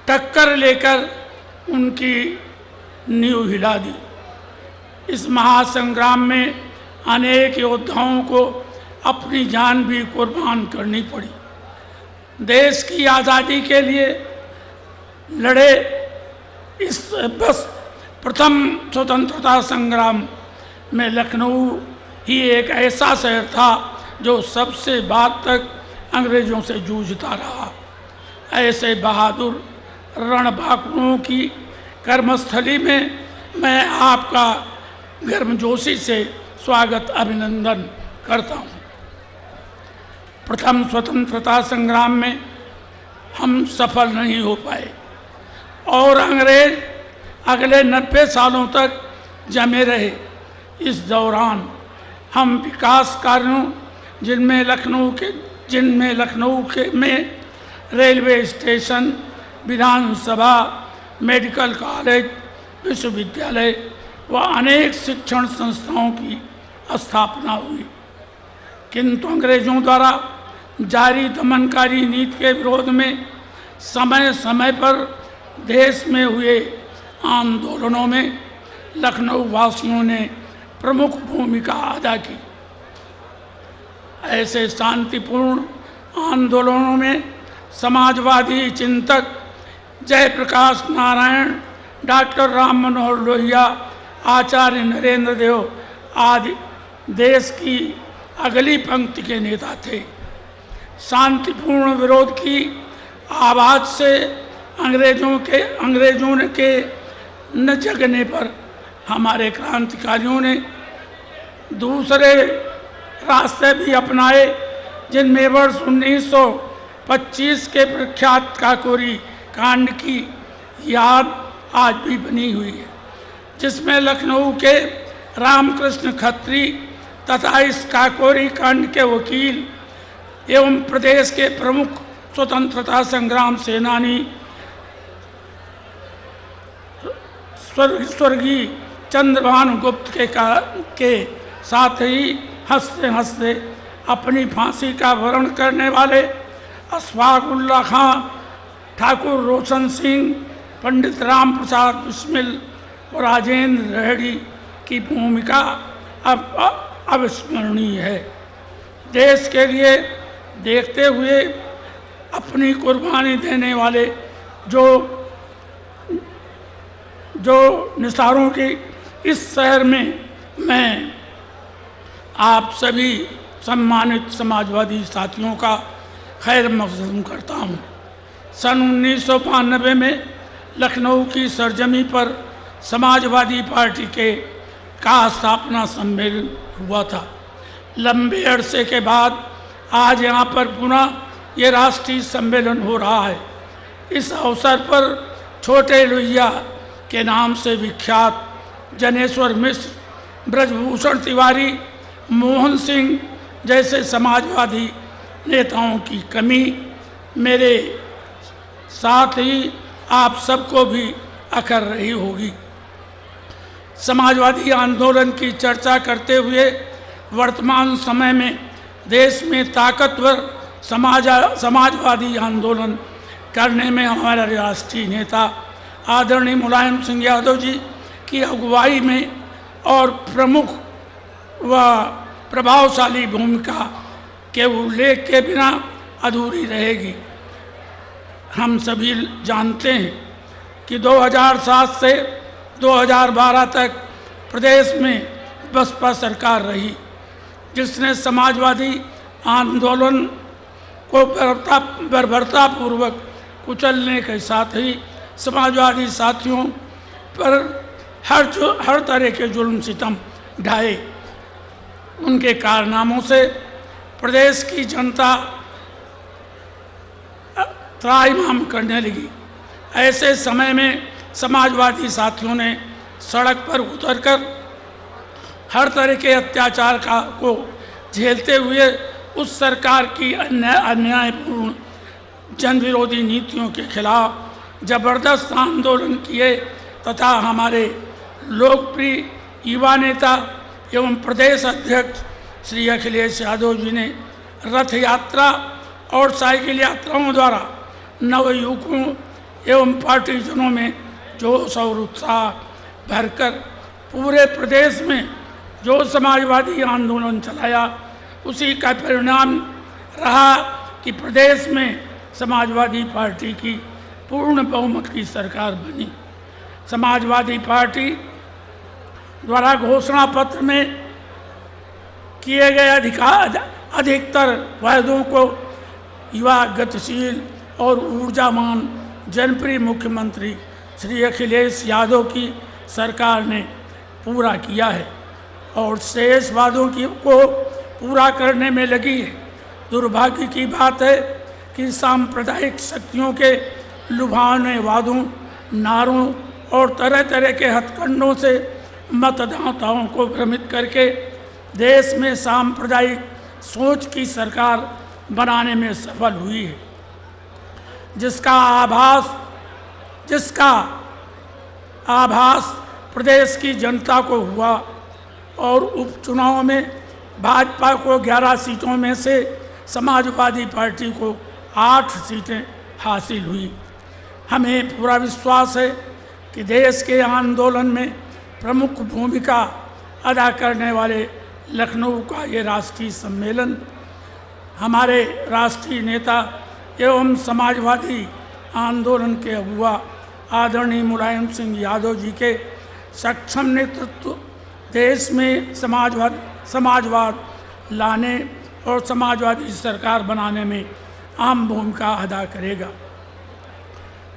टक्कर लेकर उनकी नींव हिला दी। इस महासंग्राम में अनेक योद्धाओं को अपनी जान भी कुर्बान करनी पड़ी। देश की आज़ादी के लिए लड़े इस बस प्रथम स्वतंत्रता संग्राम में लखनऊ ही एक ऐसा शहर था जो सबसे बाद तक अंग्रेज़ों से जूझता रहा। ऐसे बहादुर रणबांकुरों की कर्मस्थली में मैं आपका गर्मजोशी से स्वागत अभिनंदन करता हूँ। प्रथम स्वतंत्रता संग्राम में हम सफल नहीं हो पाए और अंग्रेज अगले 90 सालों तक जमे रहे। इस दौरान हम विकास कार्यों, जिनमें लखनऊ में रेलवे स्टेशन, विधानसभा, मेडिकल कॉलेज, विश्वविद्यालय व अनेक शिक्षण संस्थाओं की स्थापना हुई, किंतु अंग्रेज़ों द्वारा जारी दमनकारी नीति के विरोध में समय समय पर देश में हुए आंदोलनों में लखनऊ वासियों ने प्रमुख भूमिका अदा की। ऐसे शांतिपूर्ण आंदोलनों में समाजवादी चिंतक जयप्रकाश नारायण, डॉक्टर राम मनोहर लोहिया, आचार्य नरेंद्र देव आदि देश की अगली पंक्ति के नेता थे। शांतिपूर्ण विरोध की आवाज़ से अंग्रेज़ों के न जगने पर हमारे क्रांतिकारियों ने दूसरे रास्ते भी अपनाए, जिनमें वर्ष 1925 के प्रख्यात काकोरी कांड की याद आज भी बनी हुई है, जिसमें लखनऊ के रामकृष्ण खत्री तथा इस काकोरी कांड के वकील एवं प्रदेश के प्रमुख स्वतंत्रता संग्राम सेनानी स्वर्गीय चंद्रभानु गुप्त के साथ ही हंसते हंसते अपनी फांसी का वर्ण करने वाले अशफाकुल्ला खां, ठाकुर रोशन सिंह, पंडित राम प्रसाद बिस्मिल और राजेंद्र रेड्डी की भूमिका अब अविस्मरणीय है। देश के लिए देखते हुए अपनी कुर्बानी देने वाले जो निसारों की इस शहर में मैं आप सभी सम्मानित समाजवादी साथियों का खैर मकदम करता हूँ। सन 1992 में लखनऊ की सरजमी पर समाजवादी पार्टी का स्थापना सम्मेलन हुआ था। लंबे अरसे के बाद आज यहाँ पर पुनः ये राष्ट्रीय सम्मेलन हो रहा है। इस अवसर पर छोटे लोहिया के नाम से विख्यात जनेश्वर मिश्र, ब्रजभूषण तिवारी, मोहन सिंह जैसे समाजवादी नेताओं की कमी मेरे साथ ही आप सबको भी अखर रही होगी। समाजवादी आंदोलन की चर्चा करते हुए वर्तमान समय में देश में ताकतवर समाजवादी आंदोलन करने में हमारा राष्ट्रीय नेता आदरणीय मुलायम सिंह यादव जी की अगुवाई में और प्रमुख व प्रभावशाली भूमिका के उल्लेख के बिना अधूरी रहेगी। हम सभी जानते हैं कि 2007 से 2012 तक प्रदेश में बसपा सरकार रही, जिसने समाजवादी आंदोलन को बर्बरतापूर्वक कुचलने के साथ ही समाजवादी साथियों पर हर तरह के जुल्म सितम ढाए। उनके कारनामों से प्रदेश की जनता त्राहिमाम करने लगी। ऐसे समय में समाजवादी साथियों ने सड़क पर उतरकर हर तरह के अत्याचार को झेलते हुए उस सरकार की अन्यायपूर्ण जनविरोधी नीतियों के खिलाफ जबरदस्त आंदोलन किए तथा हमारे लोकप्रिय युवा नेता एवं प्रदेश अध्यक्ष श्री अखिलेश यादव जी ने रथ यात्रा और साइकिल यात्राओं द्वारा नवयुवकों एवं पार्टीजनों में जोश और उत्साह भरकर पूरे प्रदेश में जो समाजवादी आंदोलन चलाया, उसी का परिणाम रहा कि प्रदेश में समाजवादी पार्टी की पूर्ण बहुमत की सरकार बनी। समाजवादी पार्टी द्वारा घोषणा पत्र में किए गए अधिकतर वायदों को युवा, गतिशील और ऊर्जावान जनप्रिय मुख्यमंत्री श्री अखिलेश यादव की सरकार ने पूरा किया है और शेष वादों को पूरा करने में लगी है। दुर्भाग्य की बात है कि सांप्रदायिक शक्तियों के लुभावने वादों, नारों और तरह तरह के हथकंडों से मतदाताओं को भ्रमित करके देश में सांप्रदायिक सोच की सरकार बनाने में सफल हुई है, जिसका आभास प्रदेश की जनता को हुआ और उपचुनाव में भाजपा को 11 सीटों में से समाजवादी पार्टी को 8 सीटें हासिल हुई। हमें पूरा विश्वास है कि देश के आंदोलन में प्रमुख भूमिका अदा करने वाले लखनऊ का ये राष्ट्रीय सम्मेलन हमारे राष्ट्रीय नेता एवं समाजवादी आंदोलन के अगुवा आदरणीय मुलायम सिंह यादव जी के सक्षम नेतृत्व देश में समाजवाद लाने और समाजवादी सरकार बनाने में अहम भूमिका अदा करेगा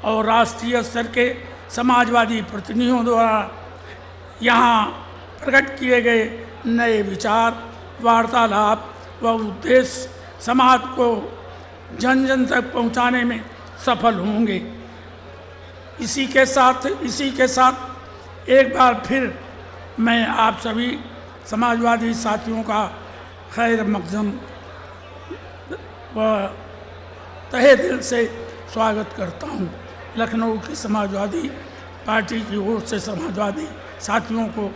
और राष्ट्रीय स्तर के समाजवादी प्रतिनिधियों द्वारा यहाँ प्रकट किए गए नए विचार, वार्तालाप व उद्देश्य समाज को जन जन तक पहुँचाने में सफल होंगे। इसी के साथ एक बार फिर मैं आप सभी समाजवादी साथियों का खैर मक़दम व तहे दिल से स्वागत करता हूँ। लखनऊ की समाजवादी पार्टी की ओर से समाजवादी साथियों को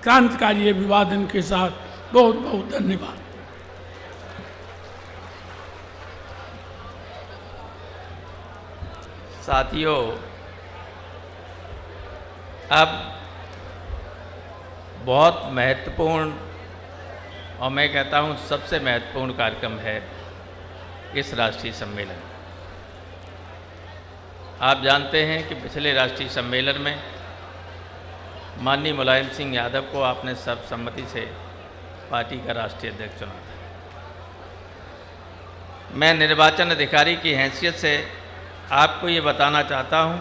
क्रांतिकारी अभिवादन के साथ बहुत बहुत धन्यवाद। साथियों, अब बहुत महत्वपूर्ण और मैं कहता हूँ सबसे महत्वपूर्ण कार्यक्रम है इस राष्ट्रीय सम्मेलन। आप जानते हैं कि पिछले राष्ट्रीय सम्मेलन में माननीय मुलायम सिंह यादव को आपने सर्वसम्मति से पार्टी का राष्ट्रीय अध्यक्ष चुना था। मैं निर्वाचन अधिकारी की हैसियत से आपको ये बताना चाहता हूँ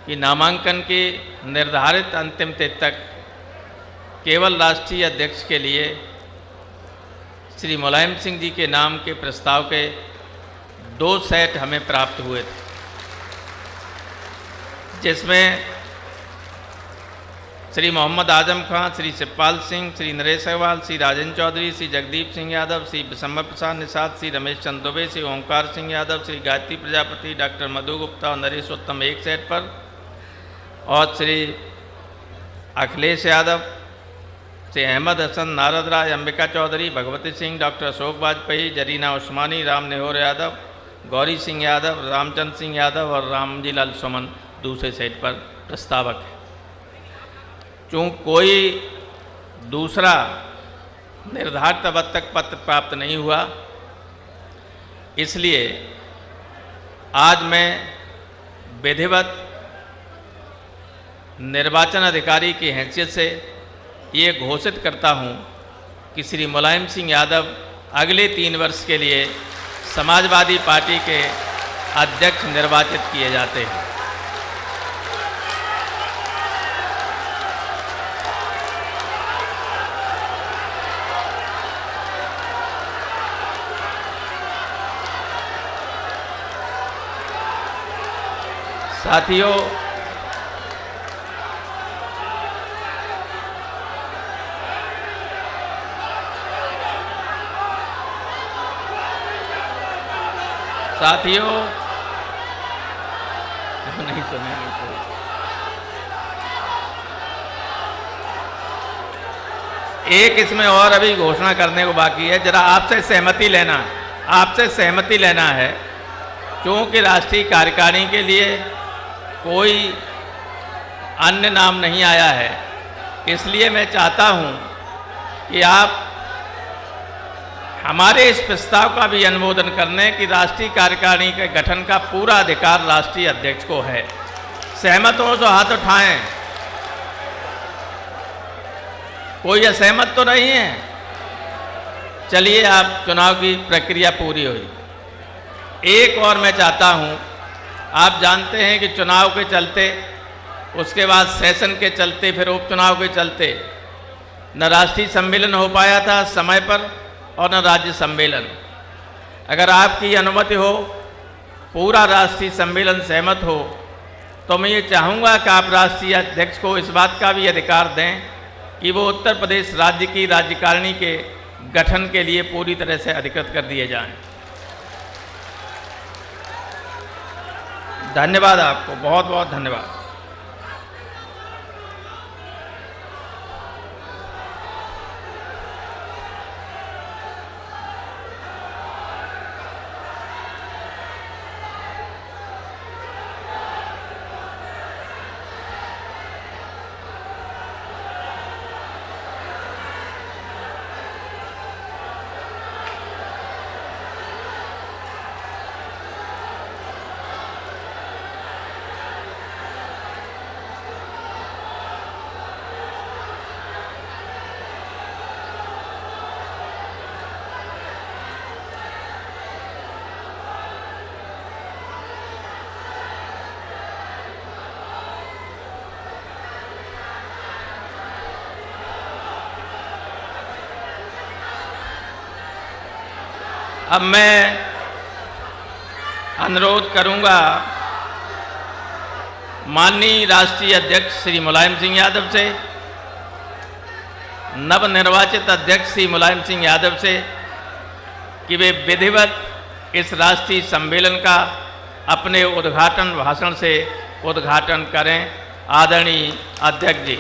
कि नामांकन की निर्धारित अंतिम तिथि तक केवल राष्ट्रीय अध्यक्ष के लिए श्री मुलायम सिंह जी के नाम के प्रस्ताव के 2 सेट हमें प्राप्त हुए थे, जिसमें श्री मोहम्मद आजम खां, श्री शिवपाल सिंह, श्री नरेश अग्रवाल, श्री राजेंद्र चौधरी, श्री जगदीप सिंह यादव, श्री बिशंबर प्रसाद निषाद, श्री रमेश चंद्र दुबे, श्री ओंकार सिंह यादव, श्री गायत्री प्रजापति, डॉक्टर मधु गुप्ता और नरेश उत्तम एक सेट पर और श्री अखिलेश यादव, श्री अहमद हसन, नारद राय, अंबिका चौधरी, भगवती सिंह, डॉक्टर अशोक वाजपेयी, जरीना उस्मानी, राम नेहोर यादव, गौरी सिंह यादव, रामचंद्र सिंह यादव और रामजी लाल सुमन दूसरे सेट पर प्रस्तावक है। चूँकि कोई दूसरा निर्धारित अब तक पत्र प्राप्त नहीं हुआ, इसलिए आज मैं विधिवत निर्वाचन अधिकारी की हैसियत से ये घोषित करता हूँ कि श्री मुलायम सिंह यादव अगले 3 वर्ष के लिए समाजवादी पार्टी के अध्यक्ष निर्वाचित किए जाते हैं। साथियों, नहीं सुनेंगे तो एक इसमें और अभी घोषणा करने को बाकी है। जरा आपसे सहमति लेना है क्योंकि राष्ट्रीय कार्यकारिणी के लिए कोई अन्य नाम नहीं आया है, इसलिए मैं चाहता हूं कि आप हमारे इस प्रस्ताव का भी अनुमोदन करने कि राष्ट्रीय कार्यकारिणी के गठन का पूरा अधिकार राष्ट्रीय अध्यक्ष को है। सहमत हो तो हाथ उठाएं। कोई असहमत तो नहीं है? चलिए, आप चुनाव की प्रक्रिया पूरी हुई। एक और मैं चाहता हूं, आप जानते हैं कि चुनाव के चलते, उसके बाद सेशन के चलते, फिर उपचुनाव के चलते न राष्ट्रीय सम्मेलन हो पाया था समय पर और न राज्य सम्मेलन। अगर आपकी अनुमति हो, पूरा राष्ट्रीय सम्मेलन सहमत हो, तो मैं ये चाहूँगा कि आप राष्ट्रीय अध्यक्ष को इस बात का भी अधिकार दें कि वो उत्तर प्रदेश राज्य की राज्यकारिणी के गठन के लिए पूरी तरह से अधिकृत कर दिए जाएं। धन्यवाद, आपको बहुत बहुत धन्यवाद। अब मैं अनुरोध करूंगा माननीय राष्ट्रीय अध्यक्ष श्री मुलायम सिंह यादव से, नवनिर्वाचित अध्यक्ष श्री मुलायम सिंह यादव से कि वे विधिवत इस राष्ट्रीय सम्मेलन का अपने उद्घाटन भाषण से उद्घाटन करें। आदरणीय अध्यक्ष जी।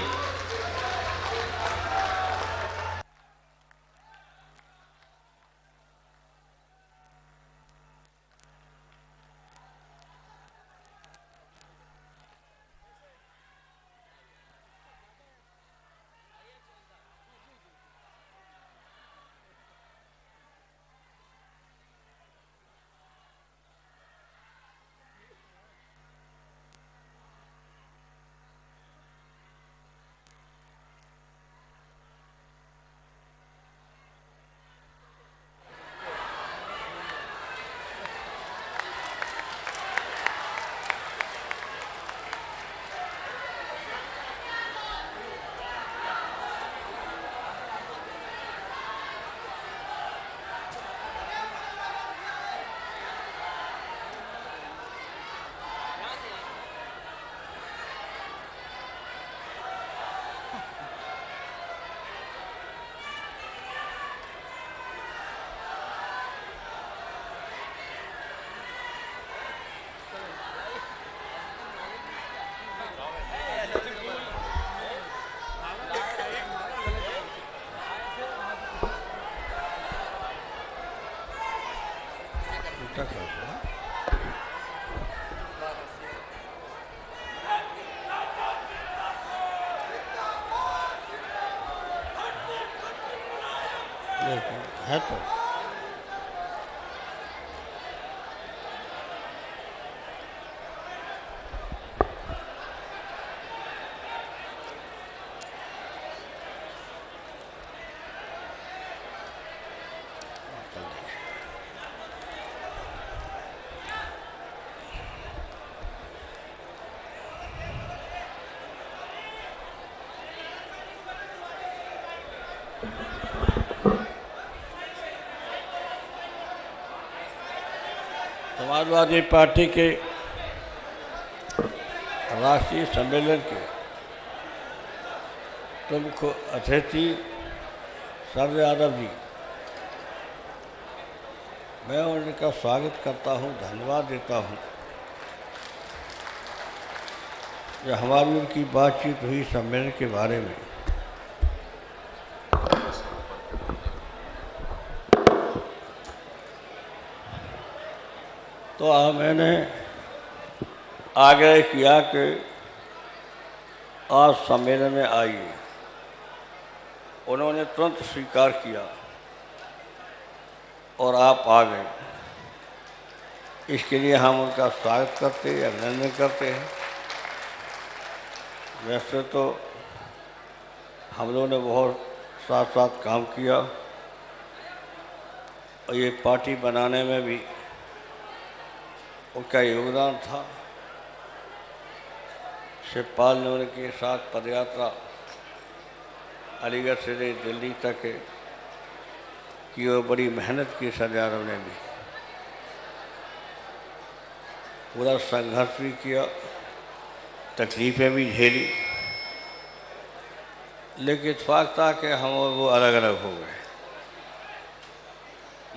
है तो समाजवादी पार्टी के राष्ट्रीय सम्मेलन के प्रमुख अतिथि शरद यादव जी, मैं उनका स्वागत करता हूं, धन्यवाद देता हूं कि हमारी उनकी बातचीत हुई सम्मेलन के बारे में। तो मैंने आग्रह किया कि आज सम्मेलन में आइए। उन्होंने तुरंत स्वीकार किया और आप आ गए। इसके लिए हम उनका स्वागत करते हैं, अभिनंदन करते हैं। वैसे तो हम लोगों ने बहुत साथ साथ काम किया और ये पार्टी बनाने में भी उनका योगदान था। शिवपाल ने उनके साथ पदयात्रा अलीगढ़ से दिल्ली तक की और बड़ी मेहनत की शरद यादव ने भी, पूरा संघर्ष भी किया, तकलीफ़ें भी झेली, लेकिन इत्तेफाक था कि हम और वो अलग अलग हो गए।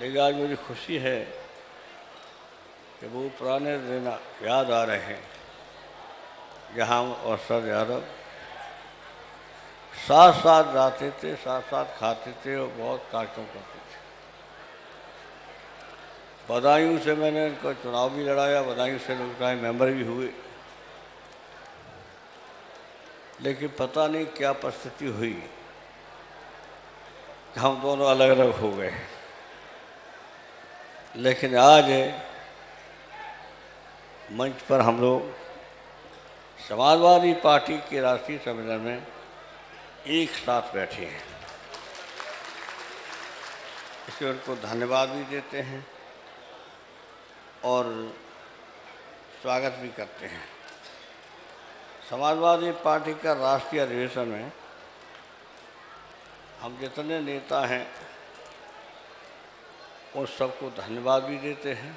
लेकिन आज मुझे खुशी है कि वो पुराने दिन याद आ रहे हैं जहाँ हम और शरद यादव साथ साथ जाते थे, साथ साथ खाते थे और बहुत कार्यक्रम करते थे। बदायूं से मैंने इनको चुनाव भी लड़ाया, बदायूं से लोकसभा मेंबर भी हुए, लेकिन पता नहीं क्या परिस्थिति हुई कि हम दोनों अलग अलग हो गए। लेकिन आज मंच पर हम लोग समाजवादी पार्टी के राष्ट्रीय सम्मेलन में एक साथ बैठे हैं। इसलिए उनको धन्यवाद भी देते हैं और स्वागत भी करते हैं। समाजवादी पार्टी का राष्ट्रीय अधिवेशन में हम जितने नेता हैं उन सबको धन्यवाद भी देते हैं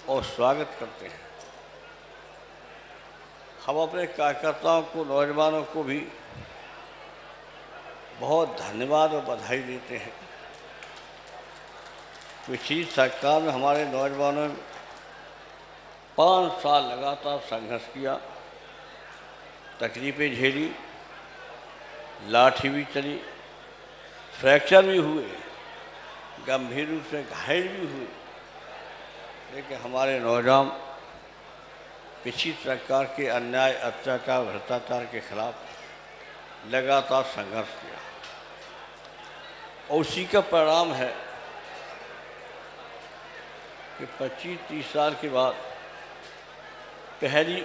और स्वागत करते हैं। हम अपने कार्यकर्ताओं को, नौजवानों को भी बहुत धन्यवाद और बधाई देते हैं। पिछली सरकार में हमारे नौजवानों ने 5 साल लगातार संघर्ष किया, तकलीफ़ें झेली, लाठी भी चली, फ्रैक्चर भी हुए, गंभीर रूप से घायल भी हुए, लेकिन हमारे नौजवान पिछली सरकार के अन्याय, अत्याचार, भ्रष्टाचार के खिलाफ लगातार संघर्ष किया और उसी का परिणाम है कि 25-30 साल के बाद पहली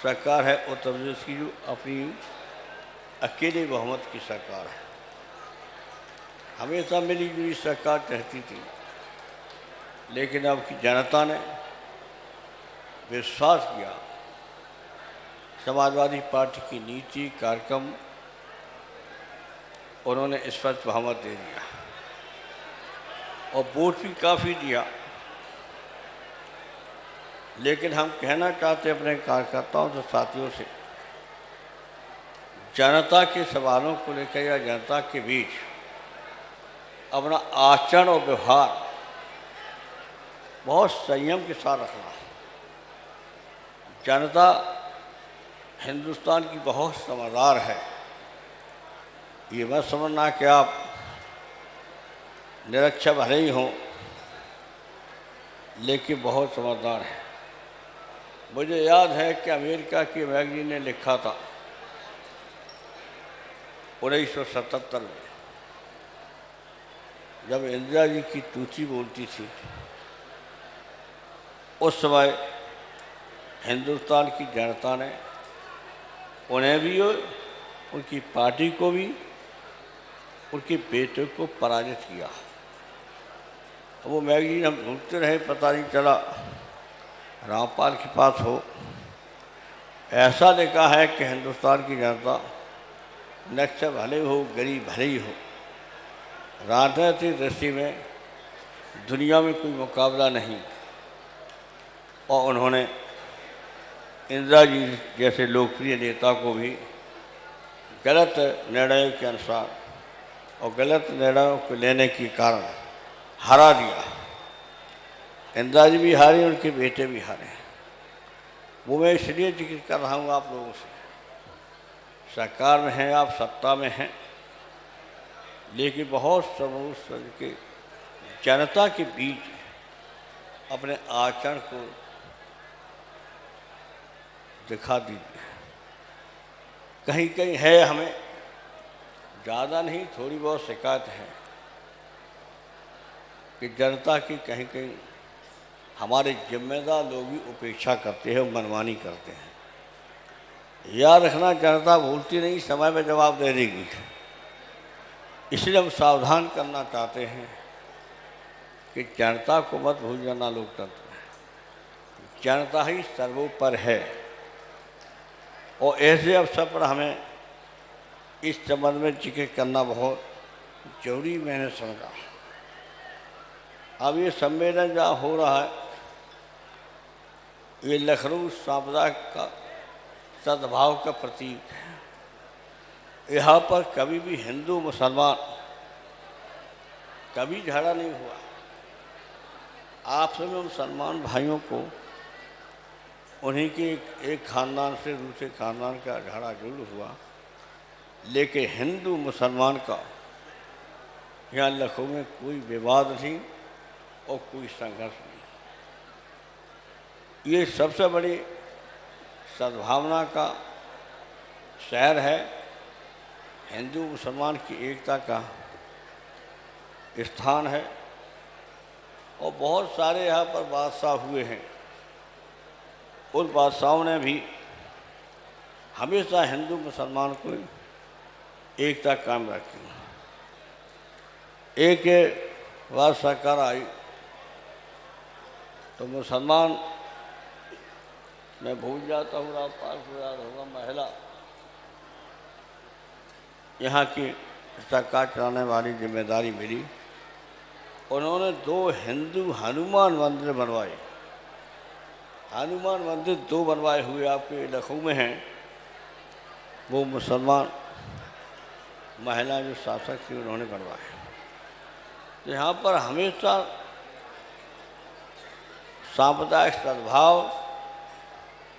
सरकार है उत्तर प्रदेश की जो अपनी अकेले बहुमत की सरकार है। हमेशा मिली जुली सरकार चाहती थी, लेकिन अब की जनता ने विश्वास किया, समाजवादी पार्टी की नीति, कार्यक्रम उन्होंने स्पष्ट बहुमत दे दिया और वोट भी काफ़ी दिया। लेकिन हम कहना चाहते अपने कार्यकर्ताओं से, साथियों से, जनता के सवालों को लेकर या जनता के बीच अपना आचरण और व्यवहार बहुत संयम के साथ रखना। जनता हिंदुस्तान की बहुत समझदार है। ये मत समझना कि आप निरक्षर भले ही हों, लेकिन बहुत समझदार है। मुझे याद है कि अमेरिका की मैगजीन ने लिखा था 1977 में, जब इंदिरा जी की तूती बोलती थी, उस समय हिंदुस्तान की जनता ने उन्हें भी, उनकी पार्टी को भी, उनके बेटे को पराजित किया। वो मैगजीन हम ढूंढते रहे, पता नहीं चला, रामपाल के पास हो। ऐसा लिखा है कि हिंदुस्तान की जनता नक्शा भले हो, गरीब भले ही हो, राजनीतिक दृष्टि में दुनिया में कोई मुकाबला नहीं, और उन्होंने इंदिरा जी जैसे लोकप्रिय नेता को भी गलत निर्णयों के अनुसार और गलत निर्णयों को लेने के कारण हरा दिया। इंदिरा जी भी हारे, उनके बेटे भी हारे। वो मैं इसलिए जिक्र कर रहा हूँ आप लोगों से, सरकार में हैं आप, सत्ता में हैं, लेकिन बहुत समूह के जनता के बीच अपने आचरण को दिखा दीजिए। कहीं कहीं है, हमें ज़्यादा नहीं थोड़ी बहुत शिकायत है कि जनता की कहीं कहीं हमारे जिम्मेदार लोग भी उपेक्षा करते हैं, मनमानी करते हैं। याद रखना, जनता भूलती नहीं, समय में जवाब दे देगी। इसलिए हम सावधान करना चाहते हैं कि जनता को मत भूल जाना लोकतंत्र में। जनता ही सर्वोपरि है, और ऐसे अवसर पर हमें इस संबंध में जिक्र करना बहुत जरूरी मैंने समझा। अब ये सम्मेलन जहाँ हो रहा है, ये लखनऊ सांप्रदायिक का सद्भाव का प्रतीक है। यहाँ पर कभी भी हिंदू मुसलमान कभी झगड़ा नहीं हुआ। आपस में मुसलमान भाइयों को उन्हीं के एक खानदान से दूसरे खानदान का झगड़ा जरूर हुआ, लेकिन हिंदू मुसलमान का यहाँ लखनऊ में कोई विवाद नहीं और कोई संघर्ष नहीं। ये सबसे बड़ी सद्भावना का शहर है, हिंदू मुसलमान की एकता का स्थान है, और बहुत सारे यहाँ पर बादशाह हुए हैं। उन बादशाहों ने भी हमेशा हिंदू मुसलमान को एकता कायम रखी। एक बार सरकार आई तो मुसलमान, मैं भूल जाता हूँ, आप पास हो याद होगा, महिला यहाँ की सरकार चलाने वाली जिम्मेदारी मिली। उन्होंने 2 हिंदू हनुमान मंदिर बनवाए। हनुमान मंदिर 2 बनवाए हुए आपके लखनऊ में हैं। वो मुसलमान महिला जो शासक थी उन्होंने बनवाए। तो यहाँ पर हमेशा सांप्रदायिक सद्भाव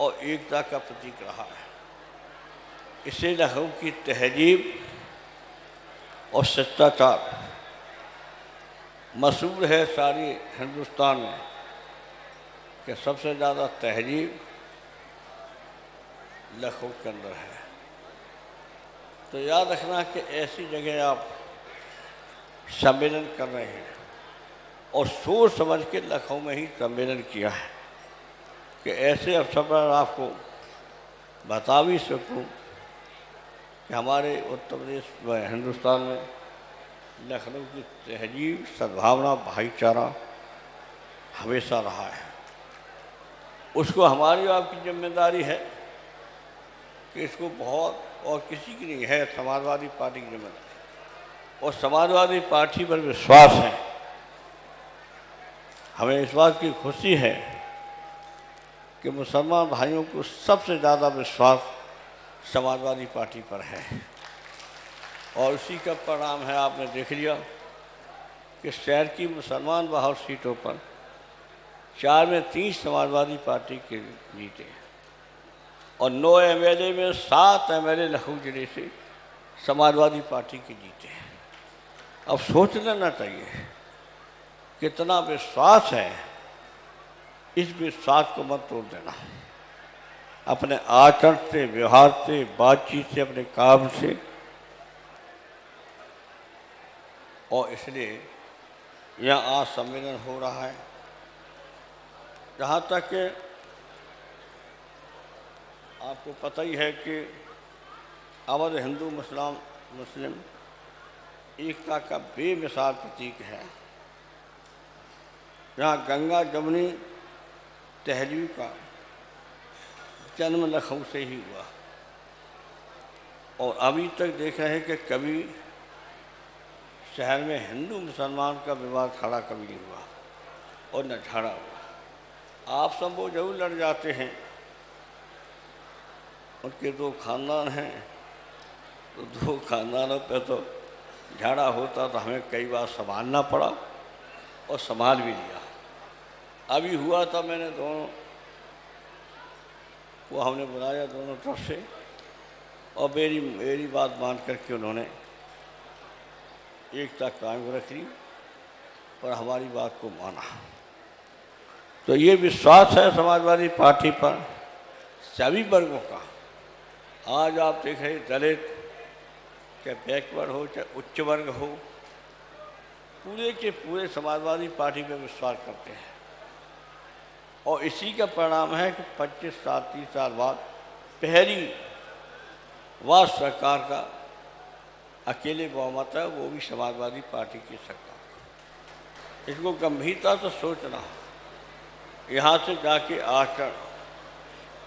और एकता का प्रतीक रहा है। इससे लखनऊ की तहजीब और शिष्टाचार मशहूर है सारी हिंदुस्तान में कि सबसे ज़्यादा तहजीब लखनऊ के अंदर है। तो याद रखना कि ऐसी जगह आप सम्मेलन कर रहे हैं, और सोच समझ के लखनऊ में ही सम्मेलन किया है कि ऐसे अवसर पर आपको बता भी सकूं कि हमारे उत्तर प्रदेश व हिंदुस्तान में लखनऊ की तहजीब, सद्भावना, भाईचारा हमेशा रहा है। उसको हमारी आपकी जिम्मेदारी है कि इसको बहुत, और किसी की नहीं है, समाजवादी पार्टी की जिम्मेदारी, और समाजवादी पार्टी पर विश्वास है। हमें इस बात की खुशी है कि मुसलमान भाइयों को सबसे ज़्यादा विश्वास समाजवादी पार्टी पर है, और उसी का परिणाम है, आपने देख लिया कि शहर की मुसलमान बहुल सीटों पर 4 में 3 समाजवादी पार्टी के जीते, और 9 MLA में 7 MLA लखनऊ जिले से समाजवादी पार्टी के जीते हैं। अब सोच लेना चाहिए कितना विश्वास है। इस विश्वास को मत तोड़ देना। अपने आचरण से, व्यवहार से, बातचीत से, अपने काम से, और इसलिए यहाँ आज सम्मेलन हो रहा है। जहाँ तक आपको पता ही है कि अवध हिंदू मुस्लिम एकता का बेमिसाल प्रतीक है। यहाँ गंगा जमुनी तहजीब का जन्म लखनऊ से ही हुआ, और अभी तक देख रहे हैं कि कभी शहर में हिंदू मुसलमान का विवाद खड़ा कभी नहीं हुआ और न झगड़ा हुआ। आप सब वो जरूर लड़ जाते हैं, उनके दो खानदान हैं तो दो खानदानों पे तो झगड़ा होता तो हमें कई बार संभालना पड़ा और संभाल भी लिया। अभी हुआ था, मैंने दोनों को हमने बुलाया दोनों तरफ से और मेरी बात मान करके उन्होंने एकता कायम रख ली और हमारी बात को माना। तो ये विश्वास है समाजवादी पार्टी पर सभी वर्गों का। आज आप देख रहे दलित चाहे बैकवर्ड हो चाहे उच्च वर्ग हो, पूरे के पूरे समाजवादी पार्टी पर विश्वास करते हैं और इसी का परिणाम है कि 25-30 साल बाद पहली बार सरकार का अकेले बहुमत है, वो भी समाजवादी पार्टी की सरकार। इसको गंभीरता से सोचना, यहाँ से जाके आकर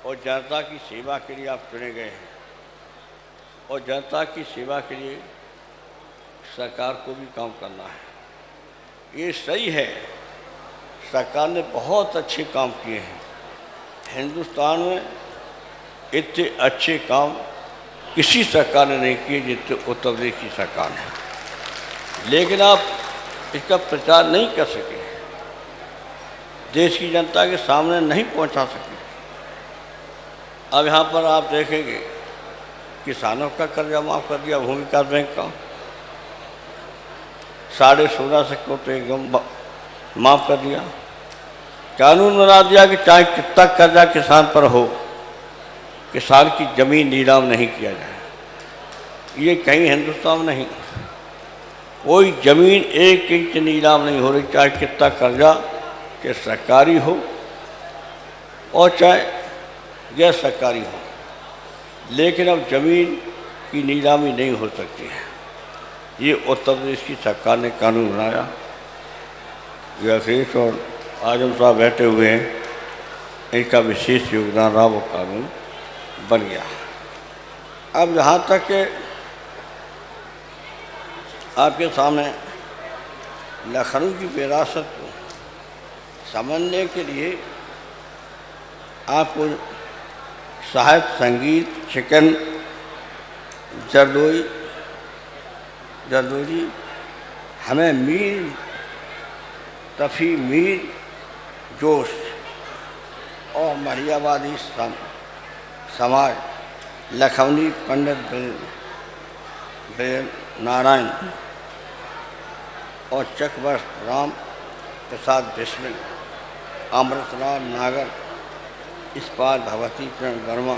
और जनता की सेवा के लिए आप चुने गए हैं और जनता की सेवा के लिए सरकार को भी काम करना है। ये सही है, सरकार ने बहुत अच्छे काम किए हैं। हिंदुस्तान में इतने अच्छे काम किसी सरकार ने नहीं किए जितने उत्तर प्रदेश की सरकार ने, लेकिन आप इसका प्रचार नहीं कर सके, देश की जनता के सामने नहीं पहुंचा सके। अब यहाँ पर आप देखेंगे किसानों का कर्जा माफ़ कर दिया, भूमि विकास बैंक का 16.5 को तो एकदम माफ़ कर दिया। कानून बना दिया कि चाहे कितना कर्जा किसान पर हो, किसान की ज़मीन नीलाम नहीं किया जाए। ये कहीं हिंदुस्तान में नहीं, कोई ज़मीन 1 इंच नीलाम नहीं हो रही, चाहे कितना कर्जा के सरकारी हो और चाहे गैर सरकारी हो, लेकिन अब ज़मीन की नीलामी नहीं हो सकती है। ये उत्तर प्रदेश की सरकार ने कानून बनाया। ये अखिलेश और आजम साहब बैठे हुए हैं, इनका विशेष योगदान रहा, वो कानून बन गया। अब यहाँ तक के आपके सामने लखनऊ की विरासत को समझने के लिए आपको साहित्य, संगीत, चिकन, जरदोजी, हमें मीर तफ़ी, मीर जोश और महियावादी समाज, लखनवी पंडित ब्रज नारायण और चक्रवर्ती राम प्रसाद बिस्मिल, अमृतलाल नागर, इस्पात भगवती चरण वर्मा,